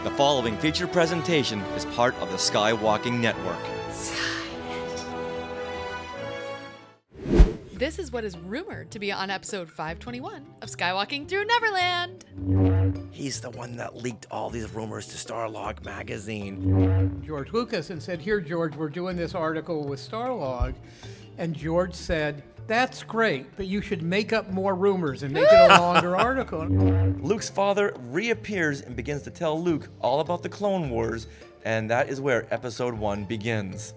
The following feature presentation is part of the Skywalking Network. This is what is rumored to be on episode 521 of Skywalking Through Neverland. He's the one that leaked all these rumors to Starlog magazine. George Lucas and said, "Here, George, we're doing this article with Starlog." And George said, "That's great, but you should make up more rumors and make it a longer article." Luke's father reappears and begins to tell Luke all about the Clone Wars, and that is where episode 1 begins.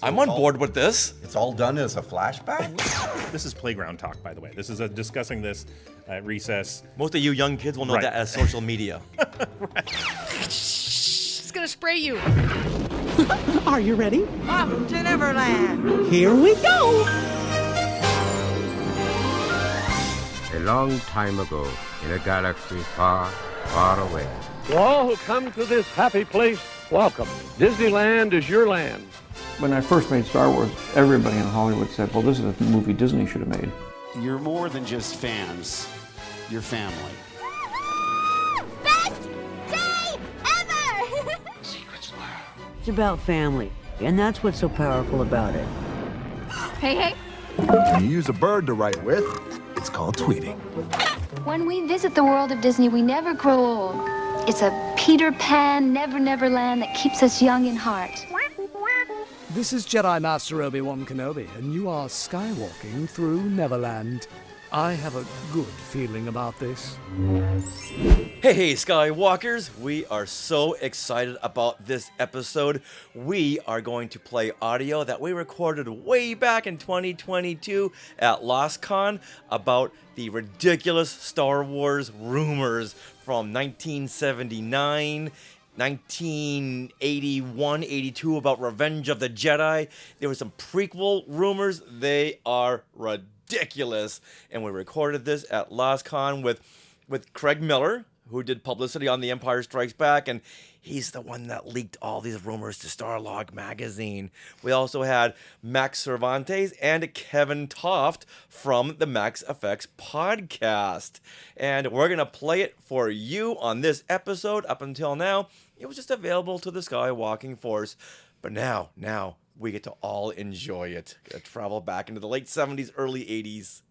I'm on board with this. It's all done as a flashback? This is playground talk, by the way. This is discussing this at recess. Most of you young kids will know that as social media. It's gonna spray you. Are you ready? Off to Neverland. Here we go! A long time ago, in a galaxy far, far away. To all who come to this happy place, welcome. Disneyland is your land. When I first made Star Wars, everybody in Hollywood said, well, this is a movie Disney should have made. You're more than just fans. You're family. Best day ever! Secrets lab. It's about family, and that's what's so powerful about it. Hey. When you use a bird to write with, it's called tweeting. When we visit the world of Disney, we never grow old. It's a Peter Pan, Never Land that keeps us young in heart. This is Jedi Master Obi-Wan Kenobi, and you are skywalking through Neverland. I have a good feeling about this. Hey, Skywalkers! We are so excited about this episode. We are going to play audio that we recorded way back in 2022 at LosCon about the ridiculous Star Wars rumors from 1979, 1981, 82 about Revenge of the Jedi. There were some prequel rumors. They are ridiculous. And we recorded this at LosCon with Craig Miller, who did publicity on The Empire Strikes Back, and he's the one that leaked all these rumors to Starlog magazine. We also had Max Cervantes and Kevin Toft from the Max EFX podcast. And we're going to play it for you on this episode. Up until now, it was just available to the Skywalking Force. But now, we get to all enjoy it. Travel back into the late 70s, early 80s.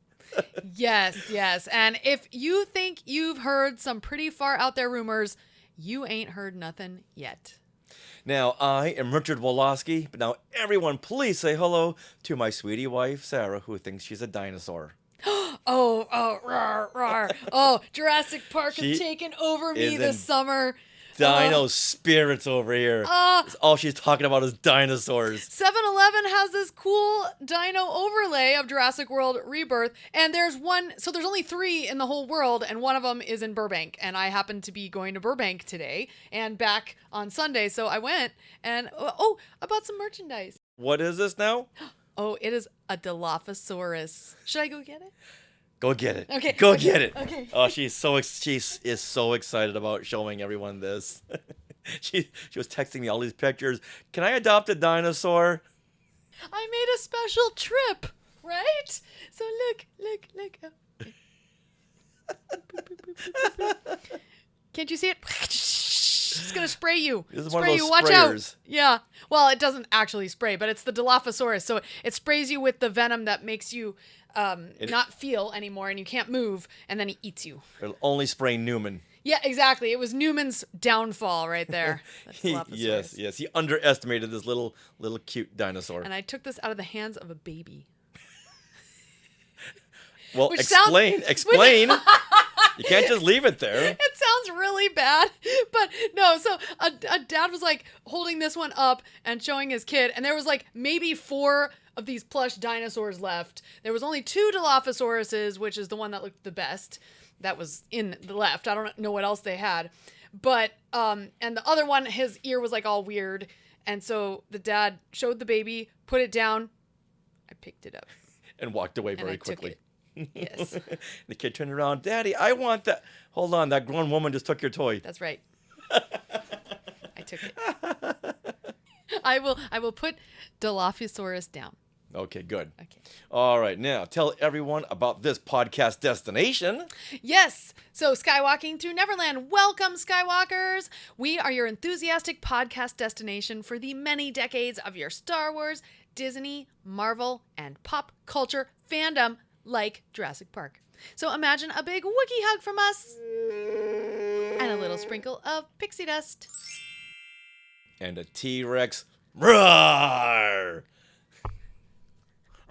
Yes. And if you think you've heard some pretty far out there rumors, you ain't heard nothing yet. Now, I am Richard Woloski, but now everyone please say hello to my sweetie wife, Sarah, who thinks she's a dinosaur. Oh, Jurassic Park has taken over me this summer. Dino spirits over here. All she's talking about is dinosaurs. 7-Eleven has this cool dino overlay of Jurassic World Rebirth, and there's only 3 in the whole world, and one of them is in Burbank, and I happen to be going to Burbank today and back on Sunday, so I went, and I bought some merchandise. What is this now? Oh, it is a Dilophosaurus. Should I go get it? Go get it. Okay. Go get it. Okay. Oh, she is so excited about showing everyone this. She was texting me all these pictures. Can I adopt a dinosaur? I made a special trip, right? So look. Oh. Can't you see it? It's gonna spray you. This is spray one of those you. Watch sprayers. out. Yeah. Well, it doesn't actually spray, but it's the Dilophosaurus. So it sprays you with the venom that makes you not feel anymore, and you can't move, and then he eats you. It'll only spray Newman. Yeah, exactly. It was Newman's downfall right there. Yes. He underestimated this little cute dinosaur. And I took this out of the hands of a baby. Well, Which explain. You can't just leave it there. It sounds really bad, but no. So a dad was like holding this one up and showing his kid, and there was like maybe 4 of these plush dinosaurs left. There was only 2 Dilophosauruses, which is the one that looked the best. That was in the left. I don't know what else they had, but and the other one, his ear was like all weird, and so the dad showed the baby, put it down. I picked it up and walked away very quickly. Took it. Yes. The kid turned around. Daddy, I want that. Hold on, that grown woman just took your toy. That's right. I took it. I will put Dilophosaurus down. Okay, good. Okay. All right, now tell everyone about this podcast destination. Yes. So, Skywalking Through Neverland. Welcome, Skywalkers. We are your enthusiastic podcast destination for the many decades of your Star Wars, Disney, Marvel, and pop culture fandom like Jurassic Park. So imagine a big Wookiee hug from us and a little sprinkle of pixie dust. And a T-Rex. Roar!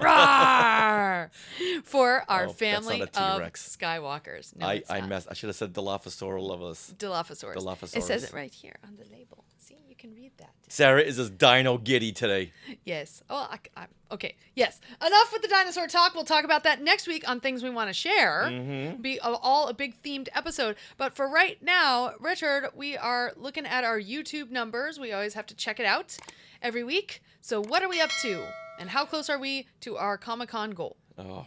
Roar! For our Oh, family that's not a of T-Rex. Skywalkers. No, I messed. I should have said Dilophosaurus. Dilophosaurus. It says it right here on the label. See, you can read that. Sarah is just dino giddy today. Yes. Oh, okay. Yes. Enough with the dinosaur talk. We'll talk about that next week on things we want to share. Be all a big themed episode. But for right now, Richard, we are looking at our YouTube numbers. We always have to check it out every week. So what are we up to? And how close are we to our Comic-Con goal?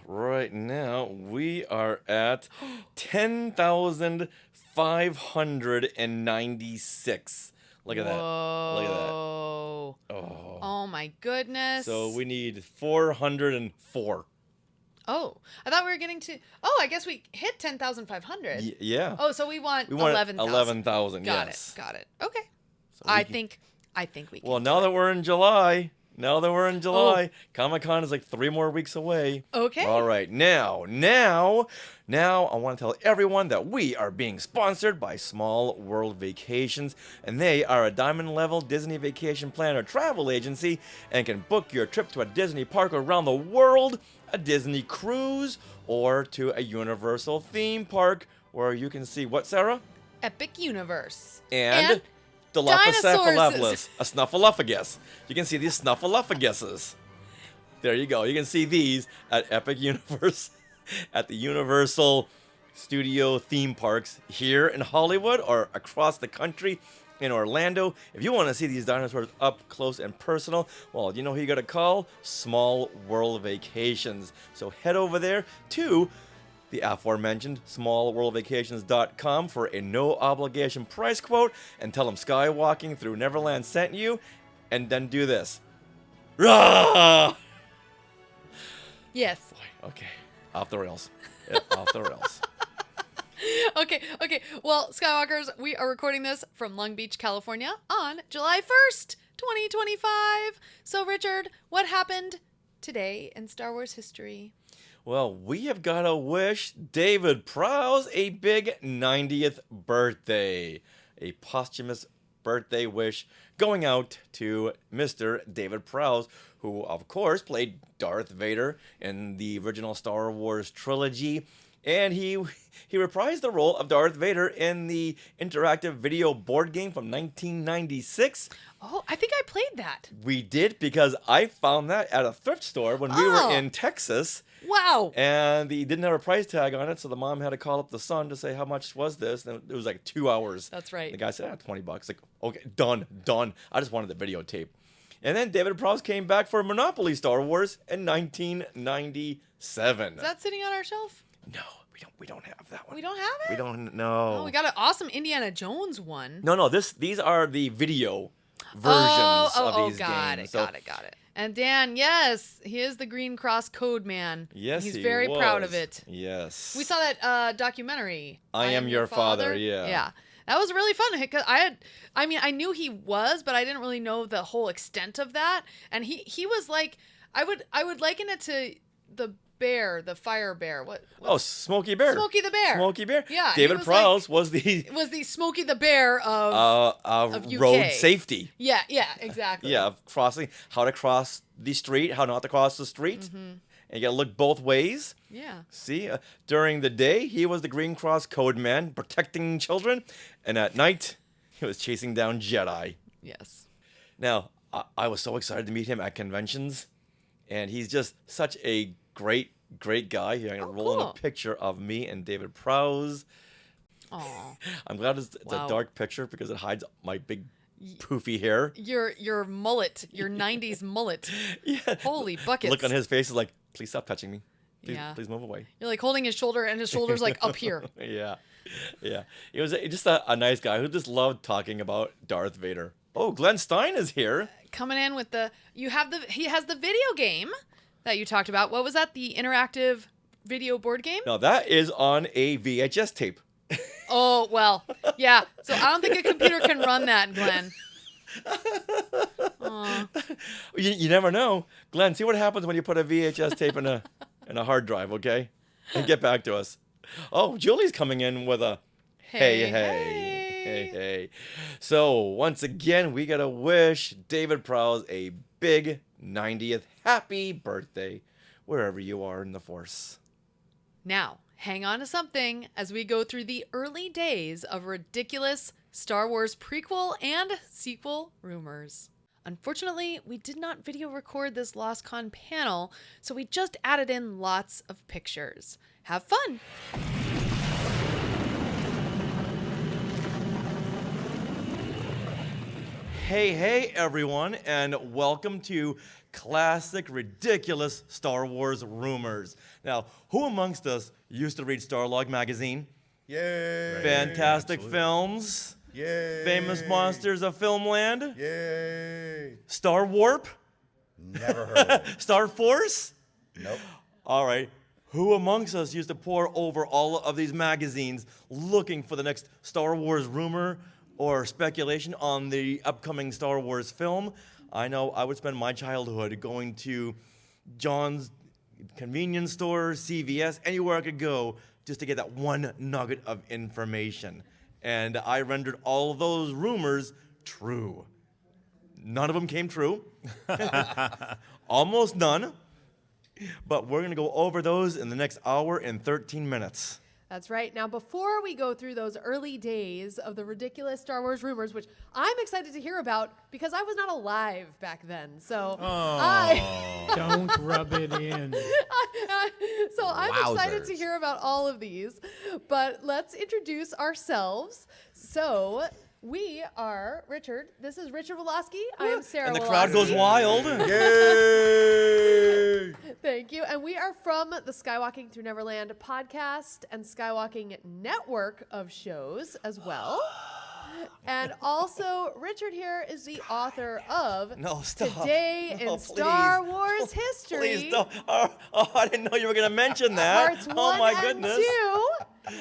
Right now, we are at 10,596. Look at that. Look at that. Oh my goodness. So we need 404. Oh, I thought we were getting to... Oh, I guess we hit 10,500. Yeah. Oh, so we want 11,000. 11,000. Yes. Got it. Okay. So I think we can. Well, now that we're in July... Comic-Con is like 3 more weeks away. Okay. All right. Now, I want to tell everyone that we are being sponsored by Small World Vacations, and they are a diamond-level Disney vacation planner travel agency and can book your trip to a Disney park around the world, a Disney cruise, or to a Universal theme park where you can see what, Sarah? Epic Universe. And Dilophosaurus, a snuffleupagus. You can see these snuffleupaguses. There you go. You can see these at Epic Universe, at the Universal Studio theme parks here in Hollywood or across the country in Orlando. If you want to see these dinosaurs up close and personal, well, you know who you got to call? Small World Vacations. So head over there to the aforementioned smallworldvacations.com for a no-obligation price quote and tell them Skywalking Through Neverland sent you, and then do this. Rah! Yes. Okay, off the rails. Yeah, off the rails. Okay. Well, Skywalkers, we are recording this from Long Beach, California on July 1st, 2025. So, Richard, what happened today in Star Wars history? Well, we have got to wish David Prowse a big 90th birthday. A posthumous birthday wish going out to Mr. David Prowse, who, of course, played Darth Vader in the original Star Wars trilogy. And he reprised the role of Darth Vader in the interactive video board game from 1996. Oh, I think I played that. We did, because I found that at a thrift store when we were in Texas. Wow. And he didn't have a price tag on it, so the mom had to call up the son to say, how much was this? And it was like 2 hours. That's right. The guy said, $20. Like, okay, done. I just wanted the videotape. And then David Prowse came back for Monopoly Star Wars in 1997. Is that sitting on our shelf? No, we don't have that one. We don't have it? We don't know. Oh, we got an awesome Indiana Jones one. No, these are the video versions of these games. Got it. And Dan, yes, he is the Green Cross Code Man. Yes, he's very proud of it. Yes. We saw that documentary. I Am Your Father. Yeah. Yeah. That was really fun because I knew he was, but I didn't really know the whole extent of that. And he was like, I would liken it to the bear, the fire bear. Smokey Bear. Smokey the Bear. Smokey Bear. Yeah. David Prowse was the Smokey the Bear of UK. Road safety. Yeah, exactly. Yeah, crossing, how to cross the street, how not to cross the street. Mm-hmm. And you got to look both ways. Yeah. See, during the day, he was the Green Cross Code Man protecting children. And at night, he was chasing down Jedi. Yes. Now, I was so excited to meet him at conventions. And he's just such a great guy. Here, I'm going to roll in a picture of me and David Prowse. Aww. I'm glad it's a dark picture because it hides my big poofy hair. Your mullet, your 90s mullet. Yeah. Holy buckets. The look on his face is like, please stop touching me. Please move away. You're like holding his shoulder and his shoulder's like up here. Yeah. He was just a nice guy who just loved talking about Darth Vader. Oh, Glenn Stein is here. Coming in with he has the video game that you talked about. What was that? The interactive video board game? Now, that is on a VHS tape. Oh, well, yeah. So I don't think a computer can run that, Glenn. You never know. Glenn, see what happens when you put a VHS tape in a hard drive, okay? And get back to us. Oh, Julie's coming in with a hey. So, once again, we got to wish David Prowse a big 90th happy birthday, wherever you are in the Force. Now, hang on to something as we go through the early days of ridiculous Star Wars prequel and sequel rumors. Unfortunately, we did not video record this LosCon panel, so we just added in lots of pictures. Have fun! Hey everyone, and welcome to Classic Ridiculous Star Wars Rumors. Now, who amongst us used to read Starlog magazine? Yay! Fantastic Absolutely. Films? Yay! Famous Monsters of Filmland? Yay! Star Warp? Never heard of it. Star Force? Nope. All right. Who amongst us used to pore over all of these magazines looking for the next Star Wars rumor or speculation on the upcoming Star Wars film? I know I would spend my childhood going to John's convenience store, CVS, anywhere I could go just to get that one nugget of information. And I rendered all of those rumors true. None of them came true. Almost none. But we're going to go over those in the next hour and 13 minutes. That's right. Now, before we go through those early days of the ridiculous Star Wars rumors, which I'm excited to hear about because I was not alive back then. So Don't rub it in. So I'm excited to hear about all of these. But let's introduce ourselves. So we are Richard. This is Richard Woloski. I am Sarah And the Woloski. crowd goes wild. Yay! Thank you. And we are from the Skywalking Through Neverland podcast and Skywalking network of shows as well. And also, Richard here is the author of Today in Star Wars History. Please don't. Oh, I didn't know you were going to mention that. Parts 1 oh, my and goodness. 2.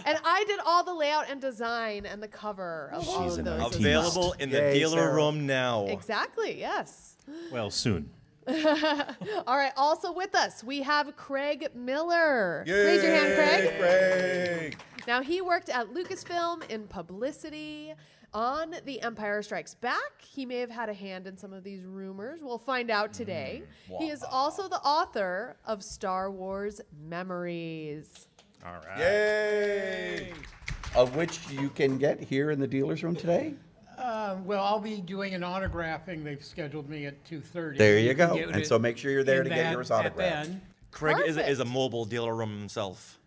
And I did all the layout and design and the cover of all of those. as Available well. in the dealer room now. Exactly, yes. Well, soon. All right, also with us, we have Craig Miller. Yay! Raise your hand, Craig. Craig. Now, he worked at Lucasfilm in publicity on The Empire Strikes Back. He may have had a hand in some of these rumors. We'll find out today. He is also the author of Star Wars Memories. All right. Yay! Of which you can get here in the dealer's room today? Well, I'll be doing an autographing. They've scheduled me at 2:30. There you can go. get And it so make sure you're there in to get yours autographed. then. Craig is a mobile dealer room himself.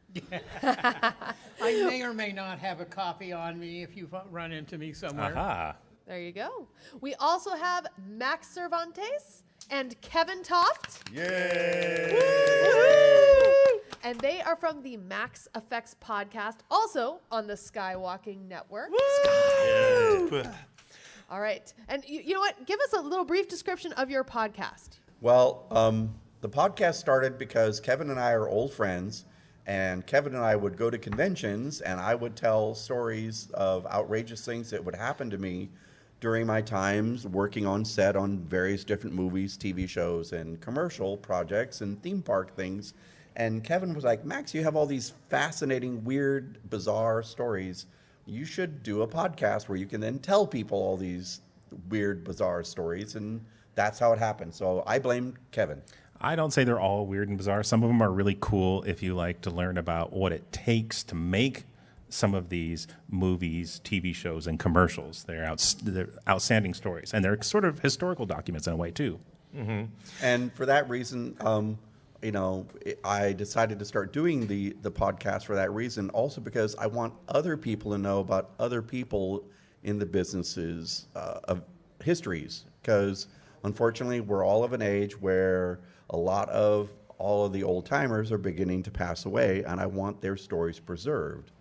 I may or may not have a copy on me if you run into me somewhere. Aha. There you go. We also have Max Cervantes and Kevin Toft. Yay! And they are from the Max EFX podcast, also on the Skywalking network. All right. And you know what? Give us a little brief description of your podcast. Well, the podcast started because Kevin and I are old friends, and Kevin and I would go to conventions, and I would tell stories of outrageous things that would happen to me during my times working on set on various different movies, TV shows, and commercial projects and theme park things. And Kevin was like, Max, you have all these fascinating, weird, bizarre stories. You should do a podcast where you can then tell people all these weird, bizarre stories. And that's how it happened. So I blame Kevin. I don't say they're all weird and bizarre. Some of them are really cool if you like to learn about what it takes to make some of these movies, TV shows, and commercials. They're outstanding stories. And they're sort of historical documents in a way, too. Mm-hmm. And for that reason, I decided to start doing the podcast for that reason. Also because I want other people to know about other people in the businesses of histories. Because unfortunately, we're all of an age where a lot of all of the old timers are beginning to pass away, and I want their stories preserved.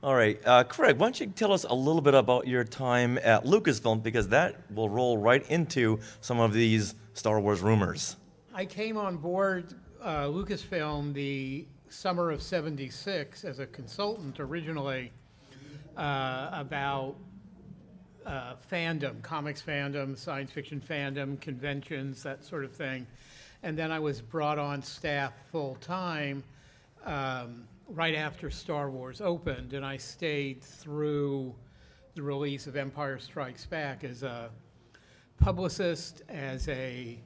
All right, Craig, why don't you tell us a little bit about your time at Lucasfilm, because that will roll right into some of these Star Wars rumors. I came on board Lucasfilm the summer of '76 as a consultant originally about fandom, comics fandom, science fiction fandom, conventions, that sort of thing. And then I was brought on staff full time right after Star Wars opened, and I stayed through the release of Empire Strikes Back as a publicist, as a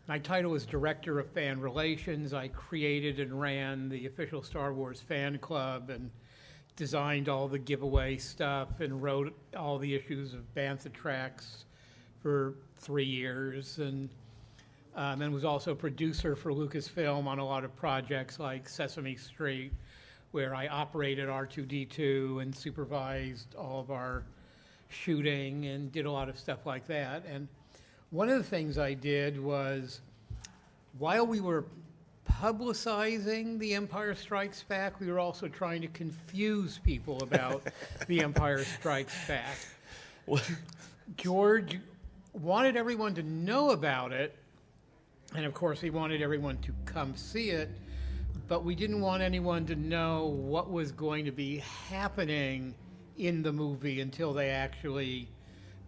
my title was Director of Fan Relations. I created and ran the official Star Wars fan club and designed all the giveaway stuff and wrote all the issues of Bantha Tracks for 3 years, and was also producer for Lucasfilm on a lot of projects like Sesame Street, where I operated R2-D2 and supervised all of our shooting and did a lot of stuff like that. And one of the things I did was, while we were publicizing The Empire Strikes Back, we were also trying to confuse people about The Empire Strikes Back. George wanted everyone to know about it, and of course he wanted everyone to come see it, but we didn't want anyone to know what was going to be happening in the movie until they actually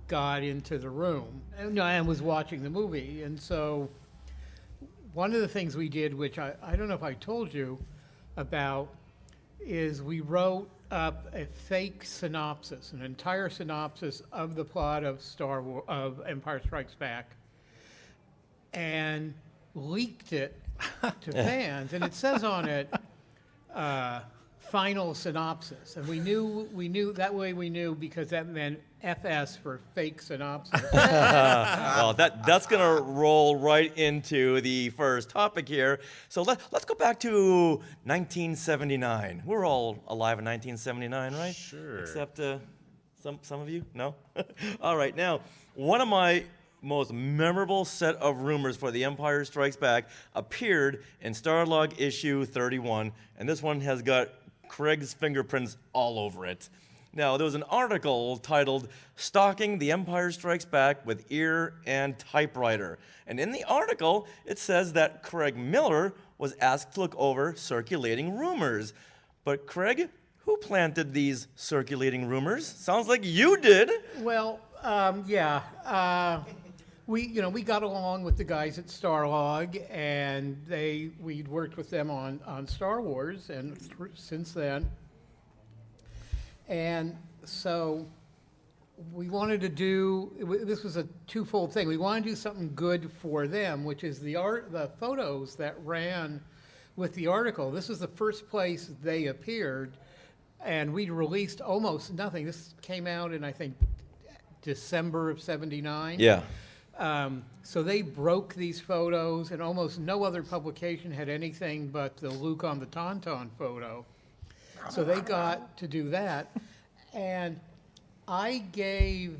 got into the room and was watching the movie. And so one of the things we did, which I don't know if I told you about, is we wrote up a fake synopsis, an entire synopsis of the plot of of Empire Strikes Back, and leaked it to fans. And it says on it, final synopsis. And we knew that way we knew, because that meant FS for fake synopsis. Well, that's going to roll right into the first topic here. So let's go back to 1979. We're all alive in 1979, right? Sure. Except some of you? No? All right. Now, one of my most memorable set of rumors for The Empire Strikes Back appeared in Starlog issue 31, and this one has got Craig's fingerprints all over it. Now, there was an article titled "Stalking the Empire Strikes Back with Ear and Typewriter." And in the article, it says that Craig Miller was asked to look over circulating rumors. But Craig, who planted these circulating rumors? Sounds like you did. Well, yeah. We got along with the guys at Starlog, and we'd worked with them on Star Wars, and since then. And so we wanted to do, this was a twofold thing. We wanted to do something good for them, which is the photos that ran with the article. This is the first place they appeared, and we'd released almost nothing. This came out in, I think, December of '79. Yeah. So they broke these photos, and almost no other publication had anything but the Luke on the Tauntaun photo. So they got to do that, and I gave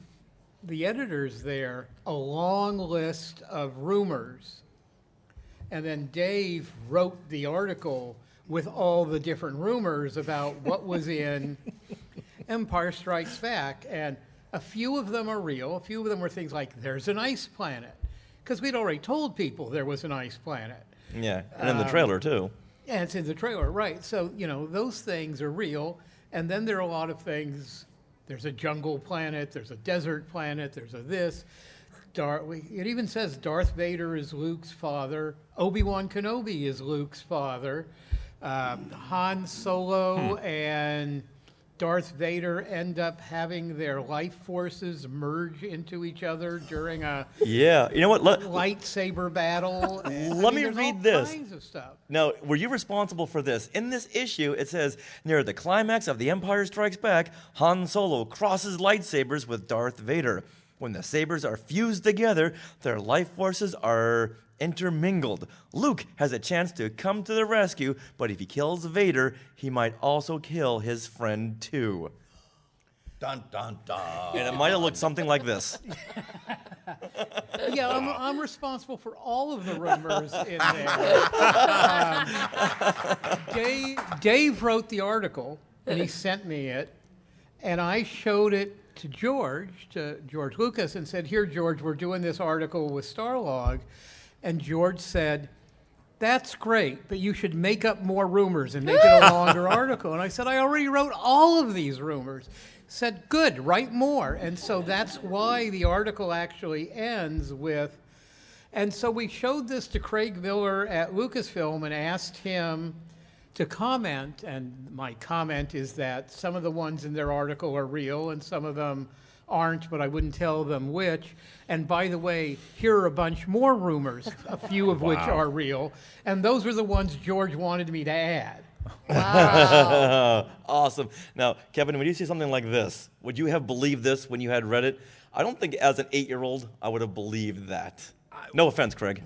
the editors there a long list of rumors, and then Dave wrote the article with all the different rumors about what was in Empire Strikes Back. And a few of them are real. A few of them were things like, there's an ice planet, because we'd already told people there was an ice planet. Yeah, and in the trailer, too. And it's in the trailer, right. So, those things are real. And then there are a lot of things. There's a jungle planet, there's a desert planet, there's a this. It even says Darth Vader is Luke's father. Obi-Wan Kenobi is Luke's father. Han Solo and Darth Vader end up having their life forces merge into each other during a lightsaber battle. Let me read this. All kinds of stuff. Now, were you responsible for this? In this issue, it says, near the climax of The Empire Strikes Back, Han Solo crosses lightsabers with Darth Vader. When the sabers are fused together, their life forces are intermingled. Luke has a chance to come to the rescue, but if he kills Vader, he might also kill his friend too. Dun, dun, dun. And it might have looked something like this. Yeah, I'm responsible for all of the rumors in there. Dave wrote the article, and he sent me it, and I showed it to George Lucas, and said, here, George, we're doing this article with Starlog. And George said, "That's great, but you should make up more rumors and make it a longer article." And I said, "I already wrote all of these rumors." Said, "Good, write more." And so that's why the article actually ends with, and so we showed this to Craig Miller at Lucasfilm and asked him to comment, and my comment is that some of the ones in their article are real and some of them aren't, but I wouldn't tell them which. And by the way, here are a bunch more rumors, a few of which are real, and those were the ones George wanted me to add. Wow. Awesome. Now, Kevin, when you see something like this, would you have believed this when you had read it? I don't think as an 8-year-old I would have believed that. No offense, Craig.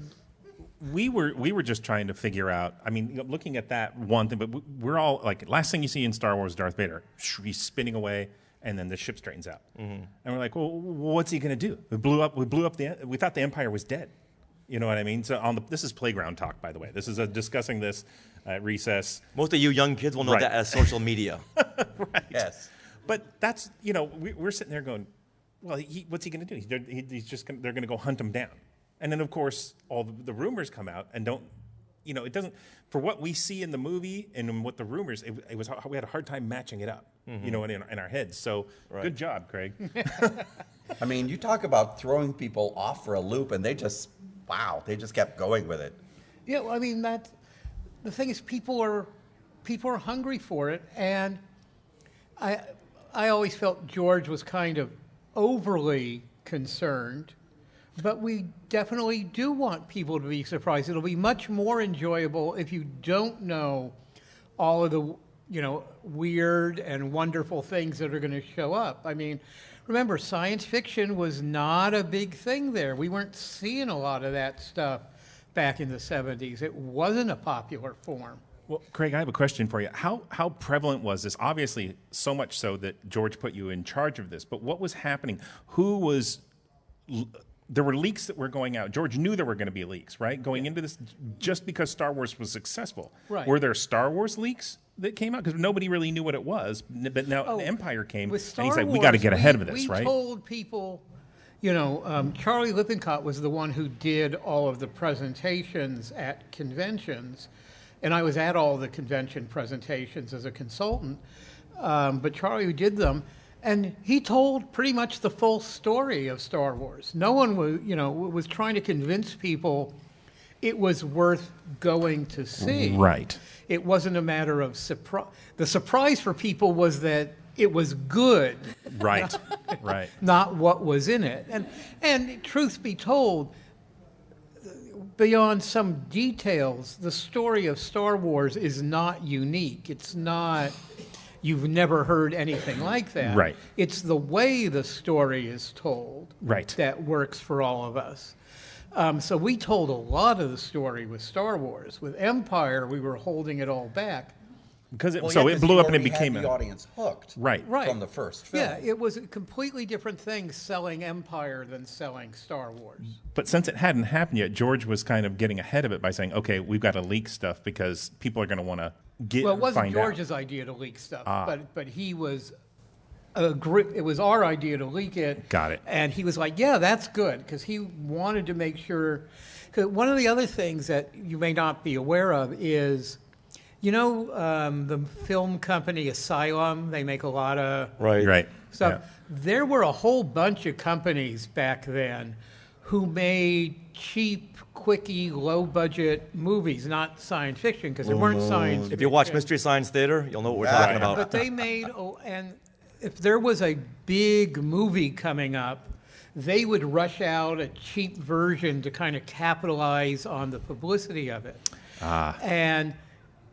We were just trying to figure out, I mean, looking at that one thing, but we're all, like, last thing you see in Star Wars, Darth Vader, he's spinning away, and then the ship straightens out. And we're like, well, what's he going to do? We thought the Empire was dead. You know what I mean? So this is playground talk, by the way. This is discussing this at recess. Most of you young kids will know that as social media. Right. Yes. But that's, we're sitting there going, well, what's he going to do? They're going to go hunt him down. And then, of course, all the rumors come out and it doesn't, for what we see in the movie and what the rumors, we had a hard time matching it up, in our heads. So good job, Craig. I mean, you talk about throwing people off for a loop, and they just kept going with it. Yeah, well, I mean, the thing is, people are hungry for it, and I always felt George was kind of overly concerned. But we definitely do want people to be surprised. It'll be much more enjoyable if you don't know all of the, weird and wonderful things that are going to show up. I mean, remember, science fiction was not a big thing there. We weren't seeing a lot of that stuff back in the 70s. It wasn't a popular form. Well, Craig, I have a question for you. How prevalent was this? Obviously, so much so that George put you in charge of this. But what was happening? There were leaks that were going out. George knew there were going to be leaks, right? Going into this, just because Star Wars was successful. Right. Were there Star Wars leaks that came out? Because nobody really knew what it was. But now Empire came, and he's like, we got to get ahead of this, right? We told people, Charlie Lippincott was the one who did all of the presentations at conventions, and I was at all the convention presentations as a consultant. But Charlie did them. And he told pretty much the full story of Star Wars. No one was trying to convince people it was worth going to see. Right. It wasn't a matter of surprise. The surprise for people was that it was good. Right. Right. Not what was in it. And truth be told, beyond some details, the story of Star Wars is not unique. It's not... You've never heard anything like that. Right. It's the way the story is told that works for all of us. So we told a lot of the story with Star Wars. With Empire, we were holding it all back. Because it blew up and it became the audience hooked. Right. From the first film. Yeah, it was a completely different thing selling Empire than selling Star Wars. But since it hadn't happened yet, George was kind of getting ahead of it by saying, okay, we've got to leak stuff because people are going to want to Well, it wasn't George's idea to leak stuff, but he was. It was our idea to leak it. Got it. And he was like, "Yeah, that's good," because he wanted to make sure. Because one of the other things that you may not be aware of is, the film company Asylum. They make a lot of stuff. Yeah. There were a whole bunch of companies back then who made cheap, quickie, low-budget movies, not science fiction, because there weren't science fiction. If you watch Mystery Science Theater, you'll know what we're talking about. But they made, and if there was a big movie coming up, they would rush out a cheap version to kind of capitalize on the publicity of it. And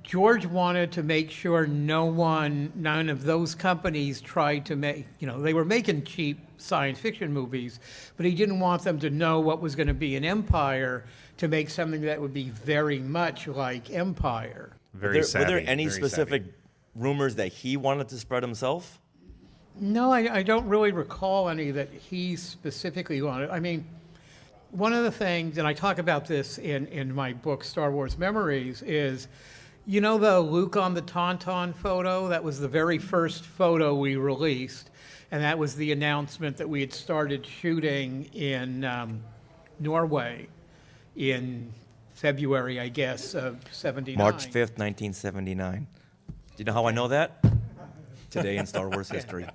George wanted to make sure none of those companies tried to make, they were making cheap science fiction movies, but he didn't want them to know what was going to be an Empire to make something that would be very much like Empire. Very savvy. Were there any specific rumors that he wanted to spread himself? No, I don't really recall any that he specifically wanted. I mean, one of the things, and I talk about this in my book, Star Wars Memories, is, the Luke on the Tauntaun photo? That was the very first photo we released, and that was the announcement that we had started shooting in Norway. in February, I guess, of 79. March 5th, 1979. Do you know how I know that? Today in Star Wars history.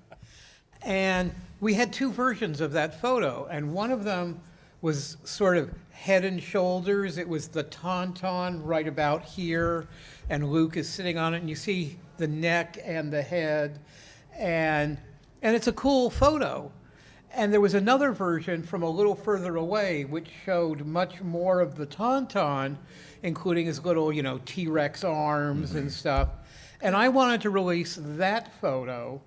And we had two versions of that photo, and one of them was sort of head and shoulders. It was the tauntaun right about here, and Luke is sitting on it, and you see the neck and the head, and it's a cool photo. And there was another version from a little further away which showed much more of the tauntaun, including his little, T-Rex arms and stuff. And I wanted to release that photo.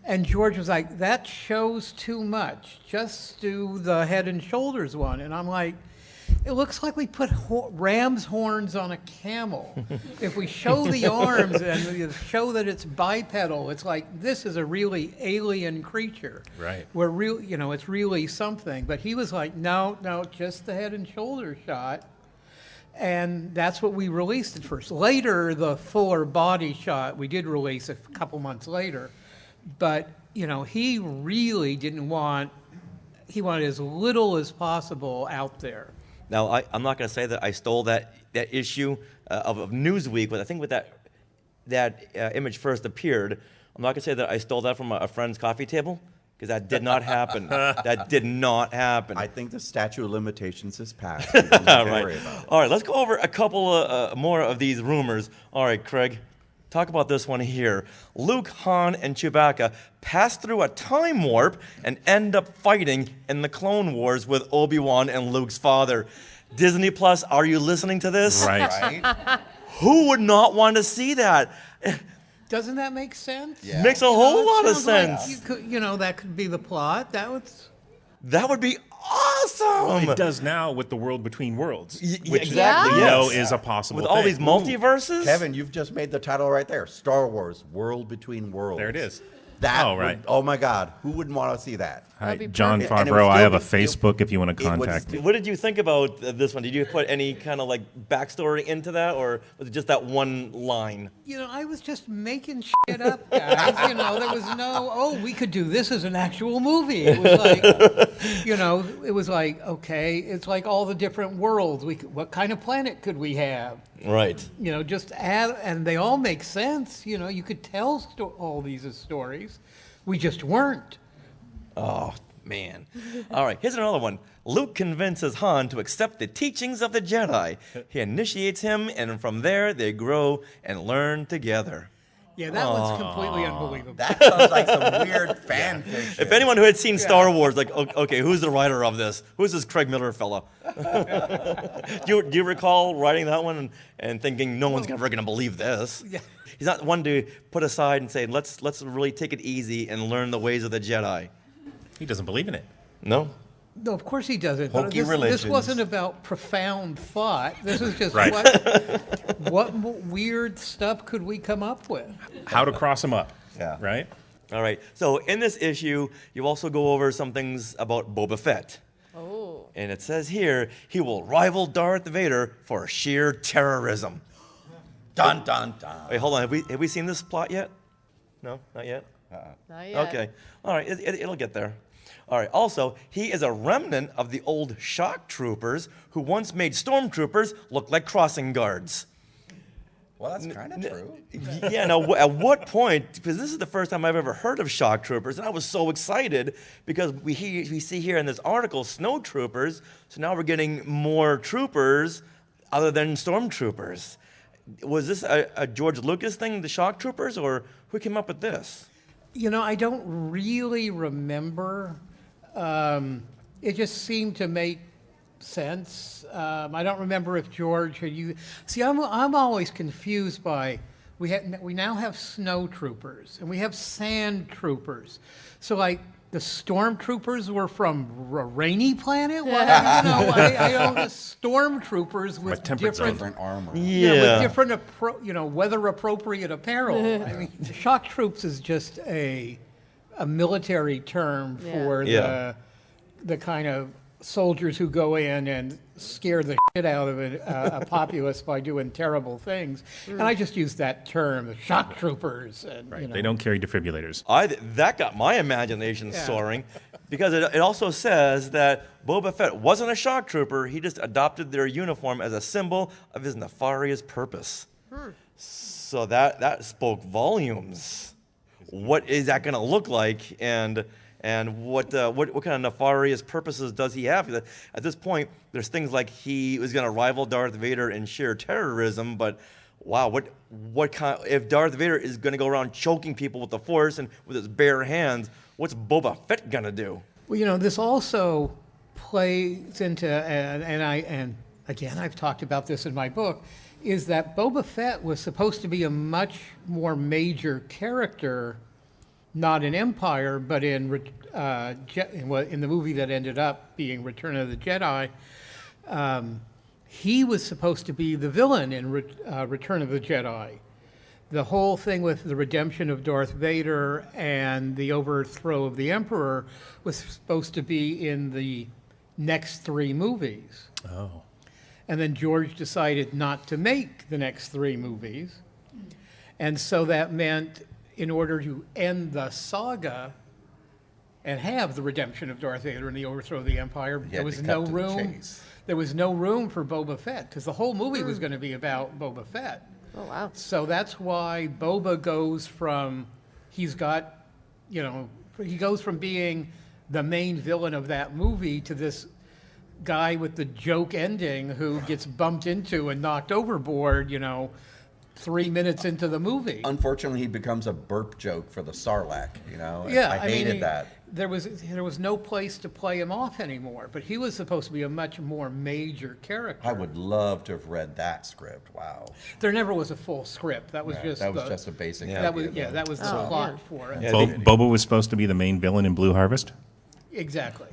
And George was like, that shows too much. Just do the head and shoulders one. And I'm like, it looks like we put ram's horns on a camel. If we show the arms and show that it's bipedal, it's like, this is a really alien creature. Right. It's really something. But he was like, no, just the head and shoulders shot. And that's what we released at first. Later, the fuller body shot we did release a couple months later. But, he really didn't he wanted as little as possible out there. Now, I'm not going to say that I stole that issue of Newsweek, but I think with that image first appeared, I'm not going to say that I stole that from a friend's coffee table, because that did not happen. That did not happen. I think the statute of limitations is passed. Right. All right, let's go over a couple more of these rumors. All right, Craig. Talk about this one here. Luke, Han, and Chewbacca pass through a time warp and end up fighting in the Clone Wars with Obi-Wan and Luke's father. Disney Plus, are you listening to this? Right. Who would not want to see that? Doesn't that make sense? Yeah. Makes a whole lot of sense. Like that could be the plot. That would be awesome. Well, it does now with the world between worlds, which exactly. we know is a possible with thing. all these multiverses. Kevin, you've just made the title right there. Star Wars: World Between Worlds. There it is. Oh my God, who wouldn't want to see that? Hi, John Favreau. I have a Facebook if you want to contact me. What did you think about this one? Did you put any kind of backstory into that, or was it just that one line? I was just making shit up, guys. There was no, we could do this as an actual movie. It was like, it was like, okay, it's like all the different worlds. What kind of planet could we have? Right. Just add, and they all make sense. You could tell all these as stories. We just weren't. Oh, man. All right, here's another one. Luke convinces Han to accept the teachings of the Jedi. He initiates him, and from there, they grow and learn together. Yeah, that one's completely unbelievable. That sounds like some weird fan fiction. If anyone who had seen Star Wars, okay, who's the writer of this? Who's this Craig Miller fella? Do you recall writing that one and thinking, no one's ever going to believe this? Yeah. He's not one to put aside and say, let's really take it easy and learn the ways of the Jedi. He doesn't believe in it. No? No, of course he doesn't. Hokey This religions. wasn't about profound thought. This is just Right. what weird stuff could we come up with? How to cross him up. Yeah. Right? All right. So in this issue, you also go over some things about Boba Fett. Oh. And it says here, he will rival Darth Vader for sheer terrorism. Dun, dun, dun. Wait, hold on. Have we seen this plot yet? No, not yet? Not yet. Okay. All right. It'll get there. All right. Also, he is a remnant of the old shock troopers who once made stormtroopers look like crossing guards. Well, that's kind of true. Yeah. Now, at what point? Because this is the first time I've ever heard of shock troopers, and I was so excited because we see here in this article snow troopers. So now we're getting more troopers other than stormtroopers. Was this a George Lucas thing, the shock troopers, or who came up with this? I don't really remember. It just seemed to make sense. I don't remember if George had you. See, I'm always confused by we now have snow troopers and we have sand troopers. So the stormtroopers were from a rainy planet. I don't know. Stormtroopers with different armor. Yeah. With different weather appropriate apparel. I mean, the shock troops is just a military term for the kind of soldiers who go in and scare the shit out of a populace by doing terrible things. And I just use that term, the shock troopers. And, Right. They don't carry defibrillators. That got my imagination soaring. Because it also says that Boba Fett wasn't a shock trooper. He just adopted their uniform as a symbol of his nefarious purpose. So that spoke volumes. What is that going to look like, and what kind of nefarious purposes does he have? At this point, there's things like he was going to rival Darth Vader in sheer terrorism, but wow, what kind? If Darth Vader is going to go around choking people with the Force and with his bare hands, what's Boba Fett going to do? Well, this also plays into, and again, I've talked about this in my book, is that Boba Fett was supposed to be a much more major character, not in Empire, but in the movie that ended up being Return of the Jedi. He was supposed to be the villain in Return of the Jedi. The whole thing with the redemption of Darth Vader and the overthrow of the Emperor was supposed to be in the next 3 movies. Oh. And then George decided not to make the next 3 movies. And so that meant in order to end the saga and have the redemption of Darth Vader and the overthrow of the Empire, there was no room. There was no room for Boba Fett because the whole movie was going to be about Boba Fett. Oh, wow. So that's why Boba goes from, he goes from being the main villain of that movie to this guy with the joke ending who gets bumped into and knocked overboard, 3 minutes into the movie. Unfortunately, he becomes a burp joke for the Sarlacc, Yeah, I hated that. There was no place to play him off anymore, but he was supposed to be a much more major character. I would love to have read that script. Wow. There never was a full script. That was just just a basic that was the plot for it. Boba was supposed to be the main villain in Blue Harvest? Exactly.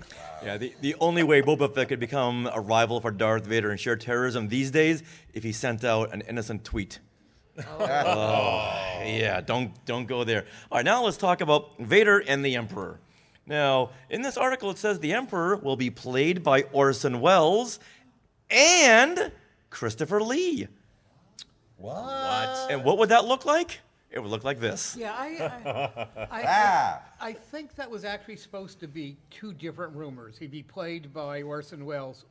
Yeah, the only way Boba Fett could become a rival for Darth Vader and sheer terrorism these days if he sent out an innocent tweet. Yeah, don't go there. All right, now let's talk about Vader and the Emperor. Now, in this article, it says the Emperor will be played by Orson Welles and Christopher Lee. What? And what would that look like? It would look like this. Yeah, I think that was actually supposed to be 2 different rumors. He'd be played by Orson Welles,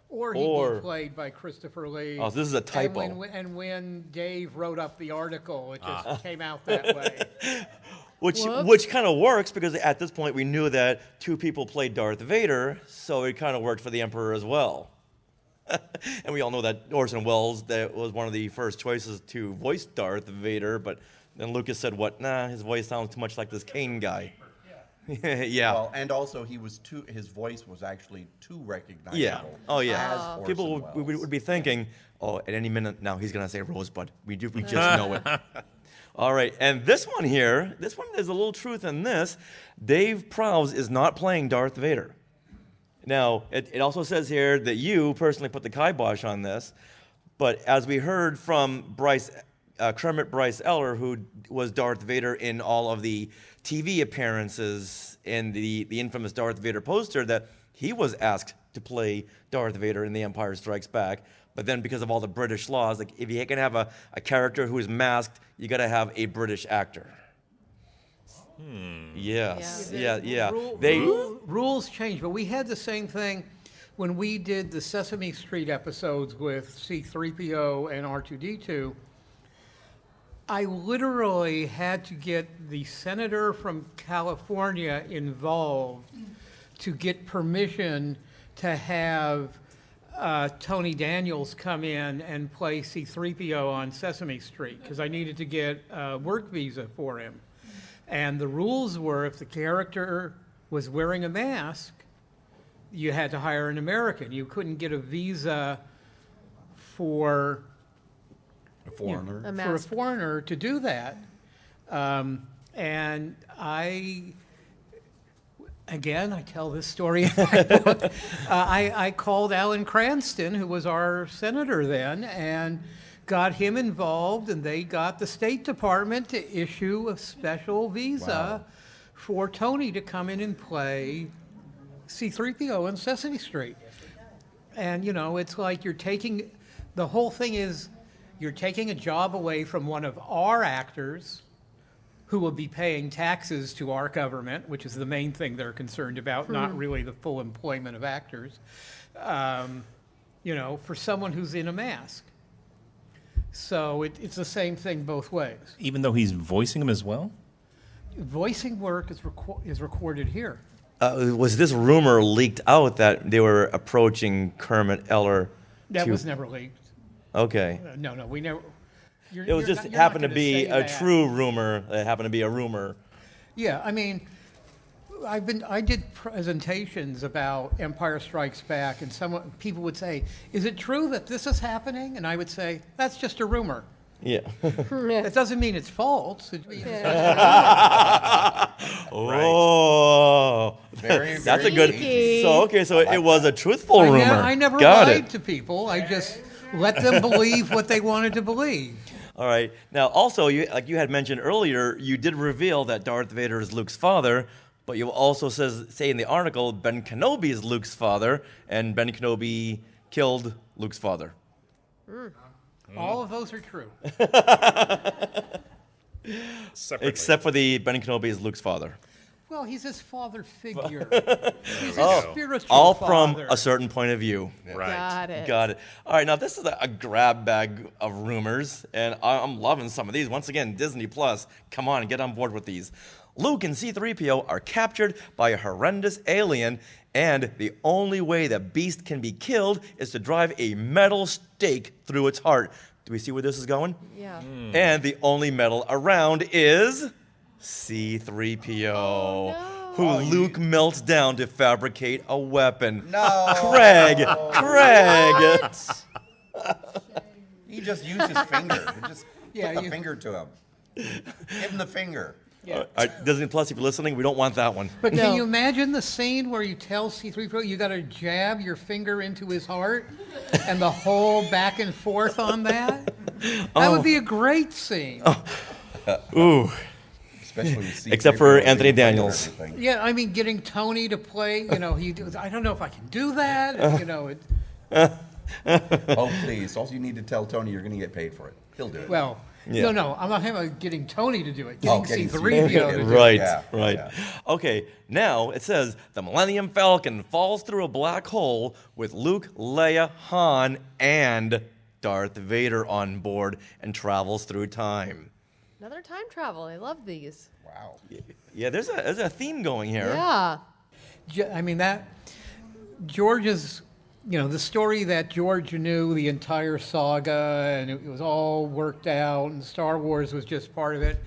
or he'd be played by Christopher Lee. Oh, so this is a typo. And when Dave wrote up the article, it just came out that way. Which kind of works because at this point we knew that 2 people played Darth Vader, so it kind of worked for the Emperor as well. And we all know that Orson Welles that was one of the first choices to voice Darth Vader, but then Lucas said, his voice sounds too much like this Kane guy. Yeah. Well, and also his voice was actually too recognizable. Yeah. Oh, yeah. As Orson People would be thinking, at any minute now he's going to say Rosebud. We just know it. All right, and this one, there's a little truth in this. Dave Prowse is not playing Darth Vader. Now, it also says here that you personally put the kibosh on this, but as we heard from Kermit Bryce Eller, who was Darth Vader in all of the TV appearances in the infamous Darth Vader poster, that he was asked to play Darth Vader in The Empire Strikes Back. But then because of all the British laws, like if you can have a character who is masked, you got to have a British actor. Yes. Yeah. Rules change, but we had the same thing when we did the Sesame Street episodes with C-3PO and R2-D2. I literally had to get the senator from California involved to get permission to have Tony Daniels come in and play C-3PO on Sesame Street because I needed to get a work visa for him. And the rules were if the character was wearing a mask, you had to hire an American. You couldn't get a visa for a foreigner. For a foreigner to do that. And I tell this story in my book. I called Alan Cranston, who was our senator then, and got him involved, and they got the State Department to issue a special visa for Tony to come in and play C-3PO in Sesame Street. And, it's like the whole thing is you're taking a job away from one of our actors who will be paying taxes to our government, which is the main thing they're concerned about, not really the full employment of actors, for someone who's in a mask. So it's the same thing both ways. Even though he's voicing him as well? Voicing work is recorded here. Was this rumor leaked out that they were approaching Kermit Eller? That was never leaked. Okay. No, we never. It was just happened to be a true rumor. It happened to be a rumor. Yeah, I mean, I did presentations about Empire Strikes Back, and people would say, "Is it true that this is happening?" And I would say, "That's just a rumor." Yeah. That doesn't mean it's false. It means Oh, that's a good. So it was a truthful rumor. I never lied to people. I just let them believe what they wanted to believe. All right. Now, also, like you had mentioned earlier, you did reveal that Darth Vader is Luke's father, but you also say in the article Ben Kenobi is Luke's father, and Ben Kenobi killed Luke's father. All of those are true. Except for the Ben Kenobi is Luke's father. Well, he's his father figure. He's his spiritual all father. From a certain point of view. Right. Got it. All right, now this is a grab bag of rumors, and I'm loving some of these. Once again, Disney Plus, come on, get on board with these. Luke and C-3PO are captured by a horrendous alien, and the only way the beast can be killed is to drive a metal stake through its heart. Do we see where this is going? Yeah. And the only metal around is C-3PO, who Luke melts down to fabricate a weapon. No. Craig. He just used his finger. He just put the finger to him. Give him the finger. Yeah. Disney Plus, if you're listening, we don't want that one. But can you imagine the scene where you tell C-3PO you got to jab your finger into his heart and the whole back and forth on that? That would be a great scene. Ooh. Especially with except for Anthony Daniels. Yeah, I mean, getting Tony to play, I don't know if I can do that. Oh, please. All you need to tell Tony you're going to get paid for it. He'll do it. Well, yeah. no, I'm not talking about getting Tony to do it. Getting C-3PO to do it. Right. Yeah. Okay, now it says the Millennium Falcon falls through a black hole with Luke, Leia, Han, and Darth Vader on board and travels through time. Another time travel. I love these. Wow. Yeah, there's a theme going here. Yeah. I mean, that George's, the story that George knew the entire saga and it was all worked out and Star Wars was just part of it.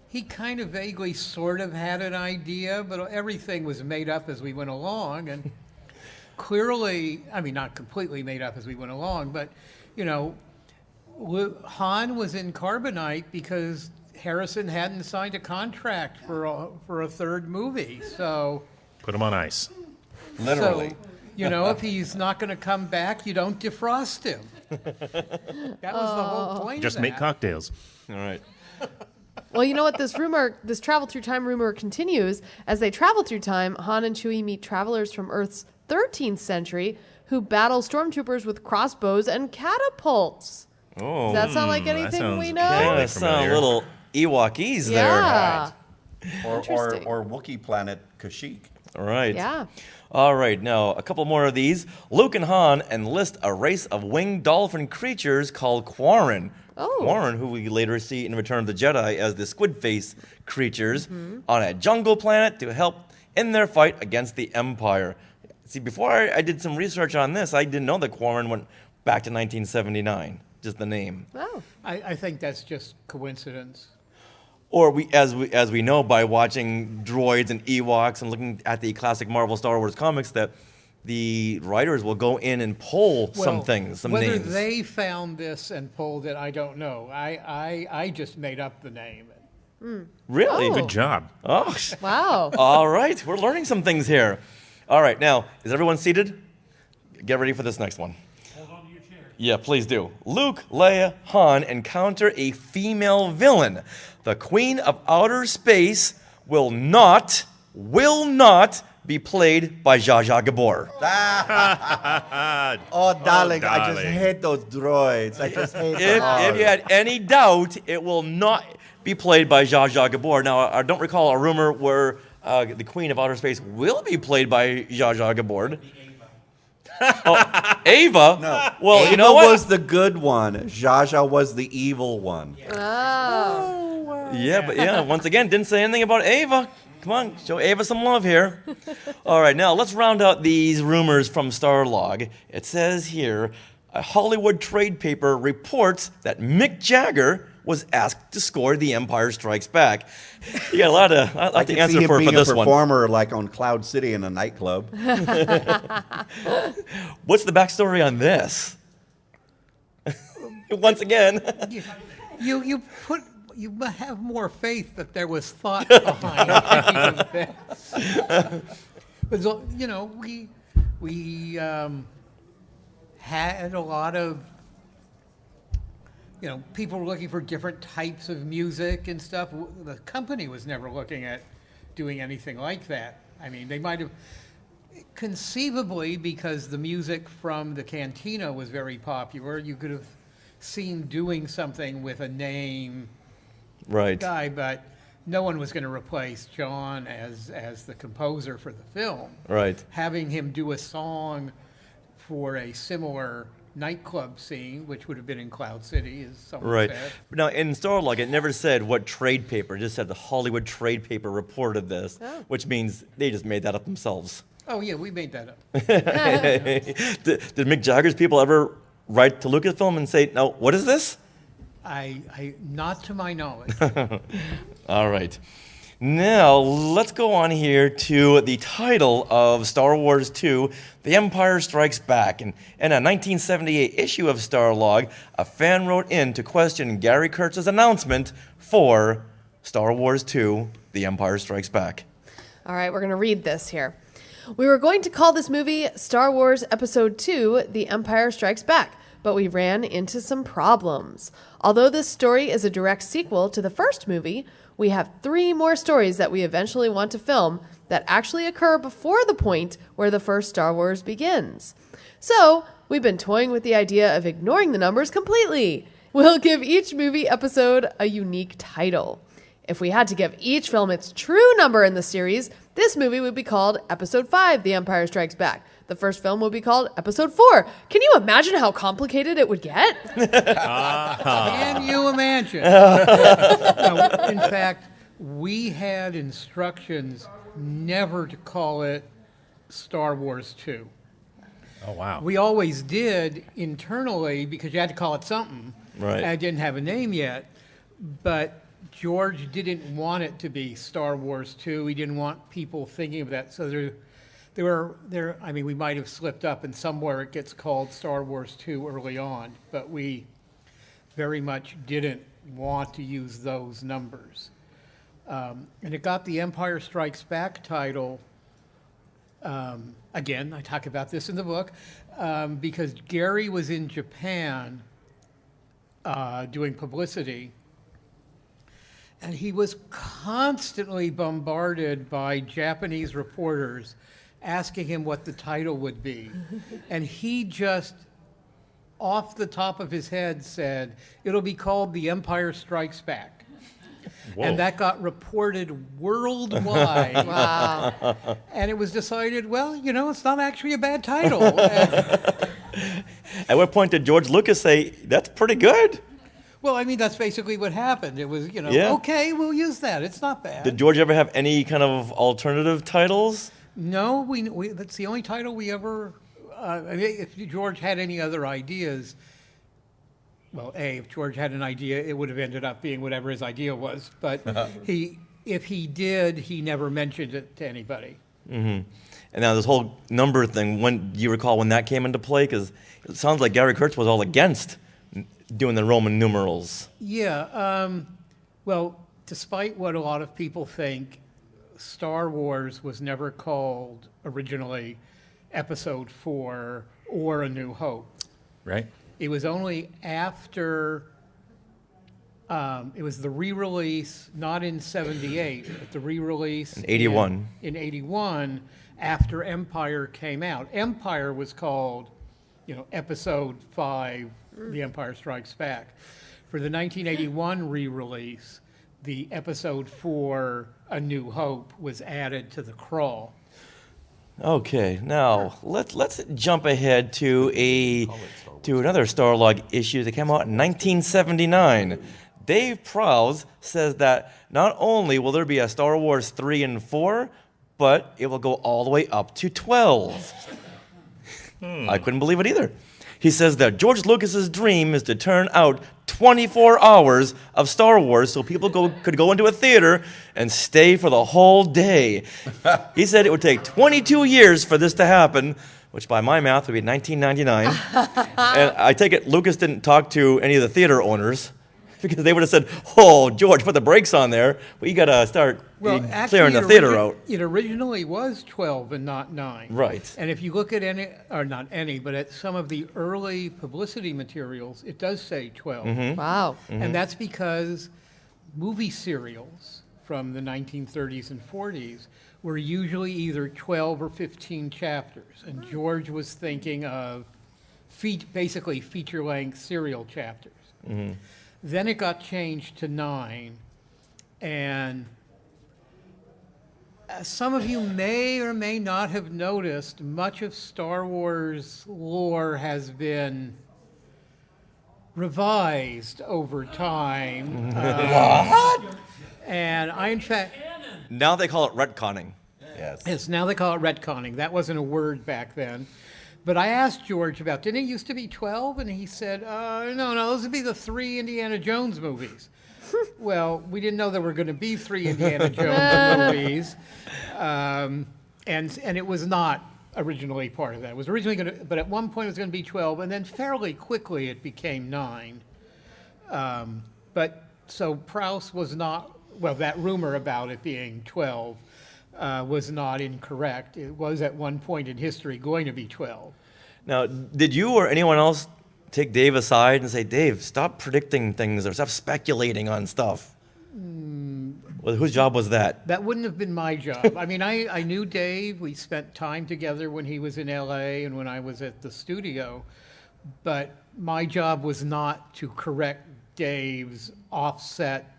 He kind of vaguely sort of had an idea, but everything was made up as we went along. And clearly, I mean, not completely made up as we went along, but, Han was in Carbonite because Harrison hadn't signed a contract for a third movie. So put him on ice. Literally. So, if he's not going to come back, you don't defrost him. That was the whole point. Just of make that. cocktails. All right. Well, you know what? This travel through time rumor continues. As they travel through time, Han and Chewie meet travelers from Earth's 13th century who battle stormtroopers with crossbows and catapults. Oh, Does that sound like anything we know? Yeah, sound a little Ewokese there. Yeah. Or Wookiee planet Kashyyyk. All right. Yeah. All right, now a couple more of these. Luke and Han enlist a race of winged dolphin creatures called Quarren. Oh. Quarren, who we later see in Return of the Jedi as the squid face creatures, on a jungle planet to help in their fight against the Empire. See, before I did some research on this, I didn't know that Quarren went back to 1979. Just the name. Oh. I think that's just coincidence. Or as we know by watching droids and Ewoks and looking at the classic Marvel Star Wars comics, that the writers will go in and pull some things, some whether names. Whether they found this and pulled it, I don't know. I just made up the name. Really? Oh. Good job. Oh. Wow. All right, we're learning some things here. All right, now, is everyone seated? Get ready for this next one. Yeah, please do. Luke, Leia, Han encounter a female villain. The Queen of Outer Space will not be played by Zsa Zsa Gabor. Oh, darling, I just hate those droids. I just hate them all. If you had any doubt, it will not. be played by Zsa Zsa Gabor. Now, I don't recall a rumor where the Queen of Outer Space will be played by Zsa Zsa Gabor. Oh, Ava? No. Well, Ava you know what? was the good one. Zsa Zsa was the evil one. Oh. Yeah, but yeah, once again, didn't say anything about Ava. Come on, show Ava some love here. All right, now let's round out these rumors from Starlog. It says here, a Hollywood trade paper reports that Mick Jagger was asked to score The Empire Strikes Back. You got a lot of I can answer see him for being this a one. performer like on Cloud City in a nightclub. What's the backstory on this? Once again. You have more faith that there was thought behind any of this. But so, you know, we had a lot of, you know, people were looking for different types of music and stuff. The company was never looking at doing anything like that. I mean, they might have, conceivably, because the music from the Cantina was very popular, you could have seen doing something with a name guy, but no one was going to replace John as the composer for the film. Right. Having him do a song for a similar nightclub scene, which would have been in Cloud City, as someone said. Now, in Starlog, it never said what trade paper. It just said the Hollywood trade paper reported this, which means they just made that up themselves. Oh, yeah, we made that up. Did Mick Jagger's people ever write to Lucasfilm and say, "No, what is this"? I not to my knowledge. All right. Now, let's go on here to the title of Star Wars II, The Empire Strikes Back. And in a 1978 issue of Starlog, a fan wrote in to question Gary Kurtz's announcement for Star Wars II, The Empire Strikes Back. All right, we're going to read this here. We were going to call this movie Star Wars Episode II, The Empire Strikes Back, but we ran into some problems. Although this story is a direct sequel to the first movie, we have 3 more stories that we eventually want to film that actually occur before the point where the first Star Wars begins. So, we've been toying with the idea of ignoring the numbers completely. We'll give each movie episode a unique title. If we had to give each film its true number in the series, this movie would be called Episode 5, The Empire Strikes Back. The first film would be called Episode 4. Can you imagine how complicated it would get? Can you imagine? No, in fact, we had instructions never to call it Star Wars 2. Oh, wow. We always did internally because you had to call it something. Right. And it didn't have a name yet. But George didn't want it to be Star Wars 2. He didn't want people thinking of that. So I mean, we might have slipped up and somewhere it gets called Star Wars 2 early on, but we very much didn't want to use those numbers. And it got the Empire Strikes Back title, again, I talk about this in the book, because Gary was in Japan doing publicity, and he was constantly bombarded by Japanese reporters asking him what the title would be. And he just, off the top of his head, said, it'll be called The Empire Strikes Back. Whoa. And that got reported worldwide. Wow. And it was decided, well, you know, it's not actually a bad title. At what point did George Lucas say, that's pretty good? Well, I mean, that's basically what happened. It was, you know, okay, we'll use that. It's not bad. Did George ever have any kind of alternative titles? No, that's the only title we ever. I mean, if George had any other ideas, well, if George had an idea, it would have ended up being whatever his idea was. But if he did, he never mentioned it to anybody. Mm-hmm. And now this whole number thing, when do you recall when that came into play? Because it sounds like Gary Kurtz was all against doing the Roman numerals. Yeah. Well, despite what a lot of people think, Star Wars was never called originally Episode 4 or A New Hope. Right. It was only after, it was the re-release, not in 78, but the re-release in 81. In 81, after Empire came out. Empire was called, you know, Episode 5, The Empire Strikes Back. For the 1981 re-release, the episode 4, A New Hope, was added to the crawl. Okay, now let's jump ahead to another Starlog issue that came out in 1979. Dave Prowse says that not only will there be a Star Wars 3 and 4, but it will go all the way up to 12. I couldn't believe it either. He says that George Lucas's dream is to turn out 24 hours of Star Wars so people could go into a theater and stay for the whole day. He said it would take 22 years for this to happen, which by my math would be 1999. And I take it Lucas didn't talk to any of the theater owners, because they would have said, "Oh, George, put the brakes on there. Well, you got to start clearing the theater out." It originally was 12 and not 9. Right. And if you look at but at some of the early publicity materials, it does say 12. Mm-hmm. Wow. Mm-hmm. And that's because movie serials from the 1930s and 40s were usually either 12 or 15 chapters. And George was thinking of basically feature-length serial chapters. Mm-hmm. Then it got changed to 9, and some of you may or may not have noticed much of Star Wars lore has been revised over time. What? And I, in fact... Now they call it retconning. Yes, now they call it retconning. That wasn't a word back then. But I asked George about, didn't it used to be 12? And he said, no, those would be the 3 Indiana Jones movies. Well, we didn't know there were going to be 3 Indiana Jones movies. And it was not originally part of that. It was originally going to, but at one point it was going to be 12, and then fairly quickly it became 9. But so Prowse was not, well, that rumor about it being 12 was not incorrect. It was at one point in history going to be 12. Now, did you or anyone else take Dave aside and say, "Dave, stop predicting things or stop speculating on stuff"? Well, whose job was that? That wouldn't have been my job. I mean, I knew Dave. We spent time together when he was in LA and when I was at the studio. But my job was not to correct Dave's offset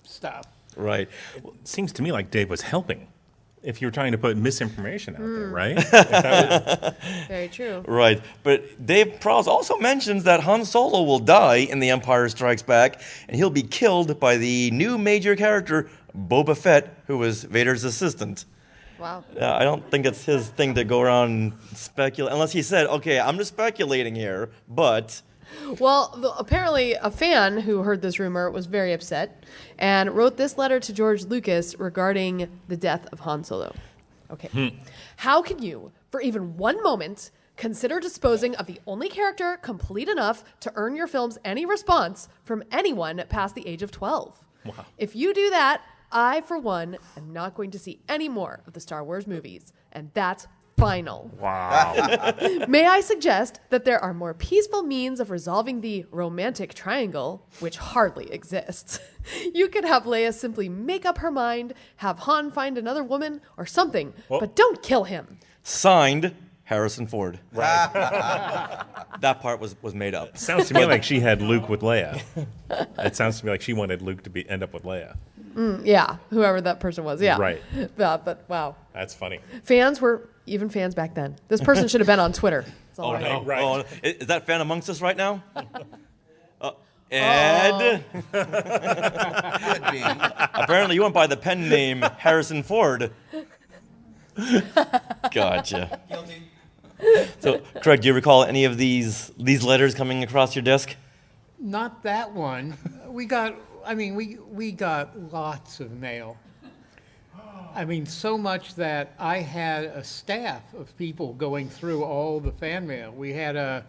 stuff. Right. Well, it seems to me like Dave was helping if you're trying to put misinformation out there, right? If that was... Very true. Right. But Dave Prowse also mentions that Han Solo will die in The Empire Strikes Back, and he'll be killed by the new major character, Boba Fett, who was Vader's assistant. Wow. I don't think it's his thing to go around and speculate, unless he said, "Okay, I'm just speculating here, but..." Well, apparently a fan who heard this rumor was very upset and wrote this letter to George Lucas regarding the death of Han Solo. Okay. How can you, for even one moment, consider disposing of the only character complete enough to earn your films any response from anyone past the age of 12? Wow. If you do that, I, for one, am not going to see any more of the Star Wars movies, and that's final. Wow. May I suggest that there are more peaceful means of resolving the romantic triangle, which hardly exists. You could have Leia simply make up her mind, have Han find another woman or something, but don't kill him. Signed, Harrison Ford. Right. That part was made up. Sounds to me like she had Luke with Leia. It sounds to me like she wanted Luke to end up with Leia. Yeah, whoever that person was. Yeah. Right. But wow. That's funny. Fans were even fans back then. This person should have been on Twitter. That's all Oh, I no. know. Right. Oh, is that fan amongst us right now? Ed? Could be. Apparently you went by the pen name Harrison Ford. Gotcha. Guilty. So, Craig, do you recall any of these letters coming across your desk? Not that one. We got lots of mail. I mean, so much that I had a staff of people going through all the fan mail. We had a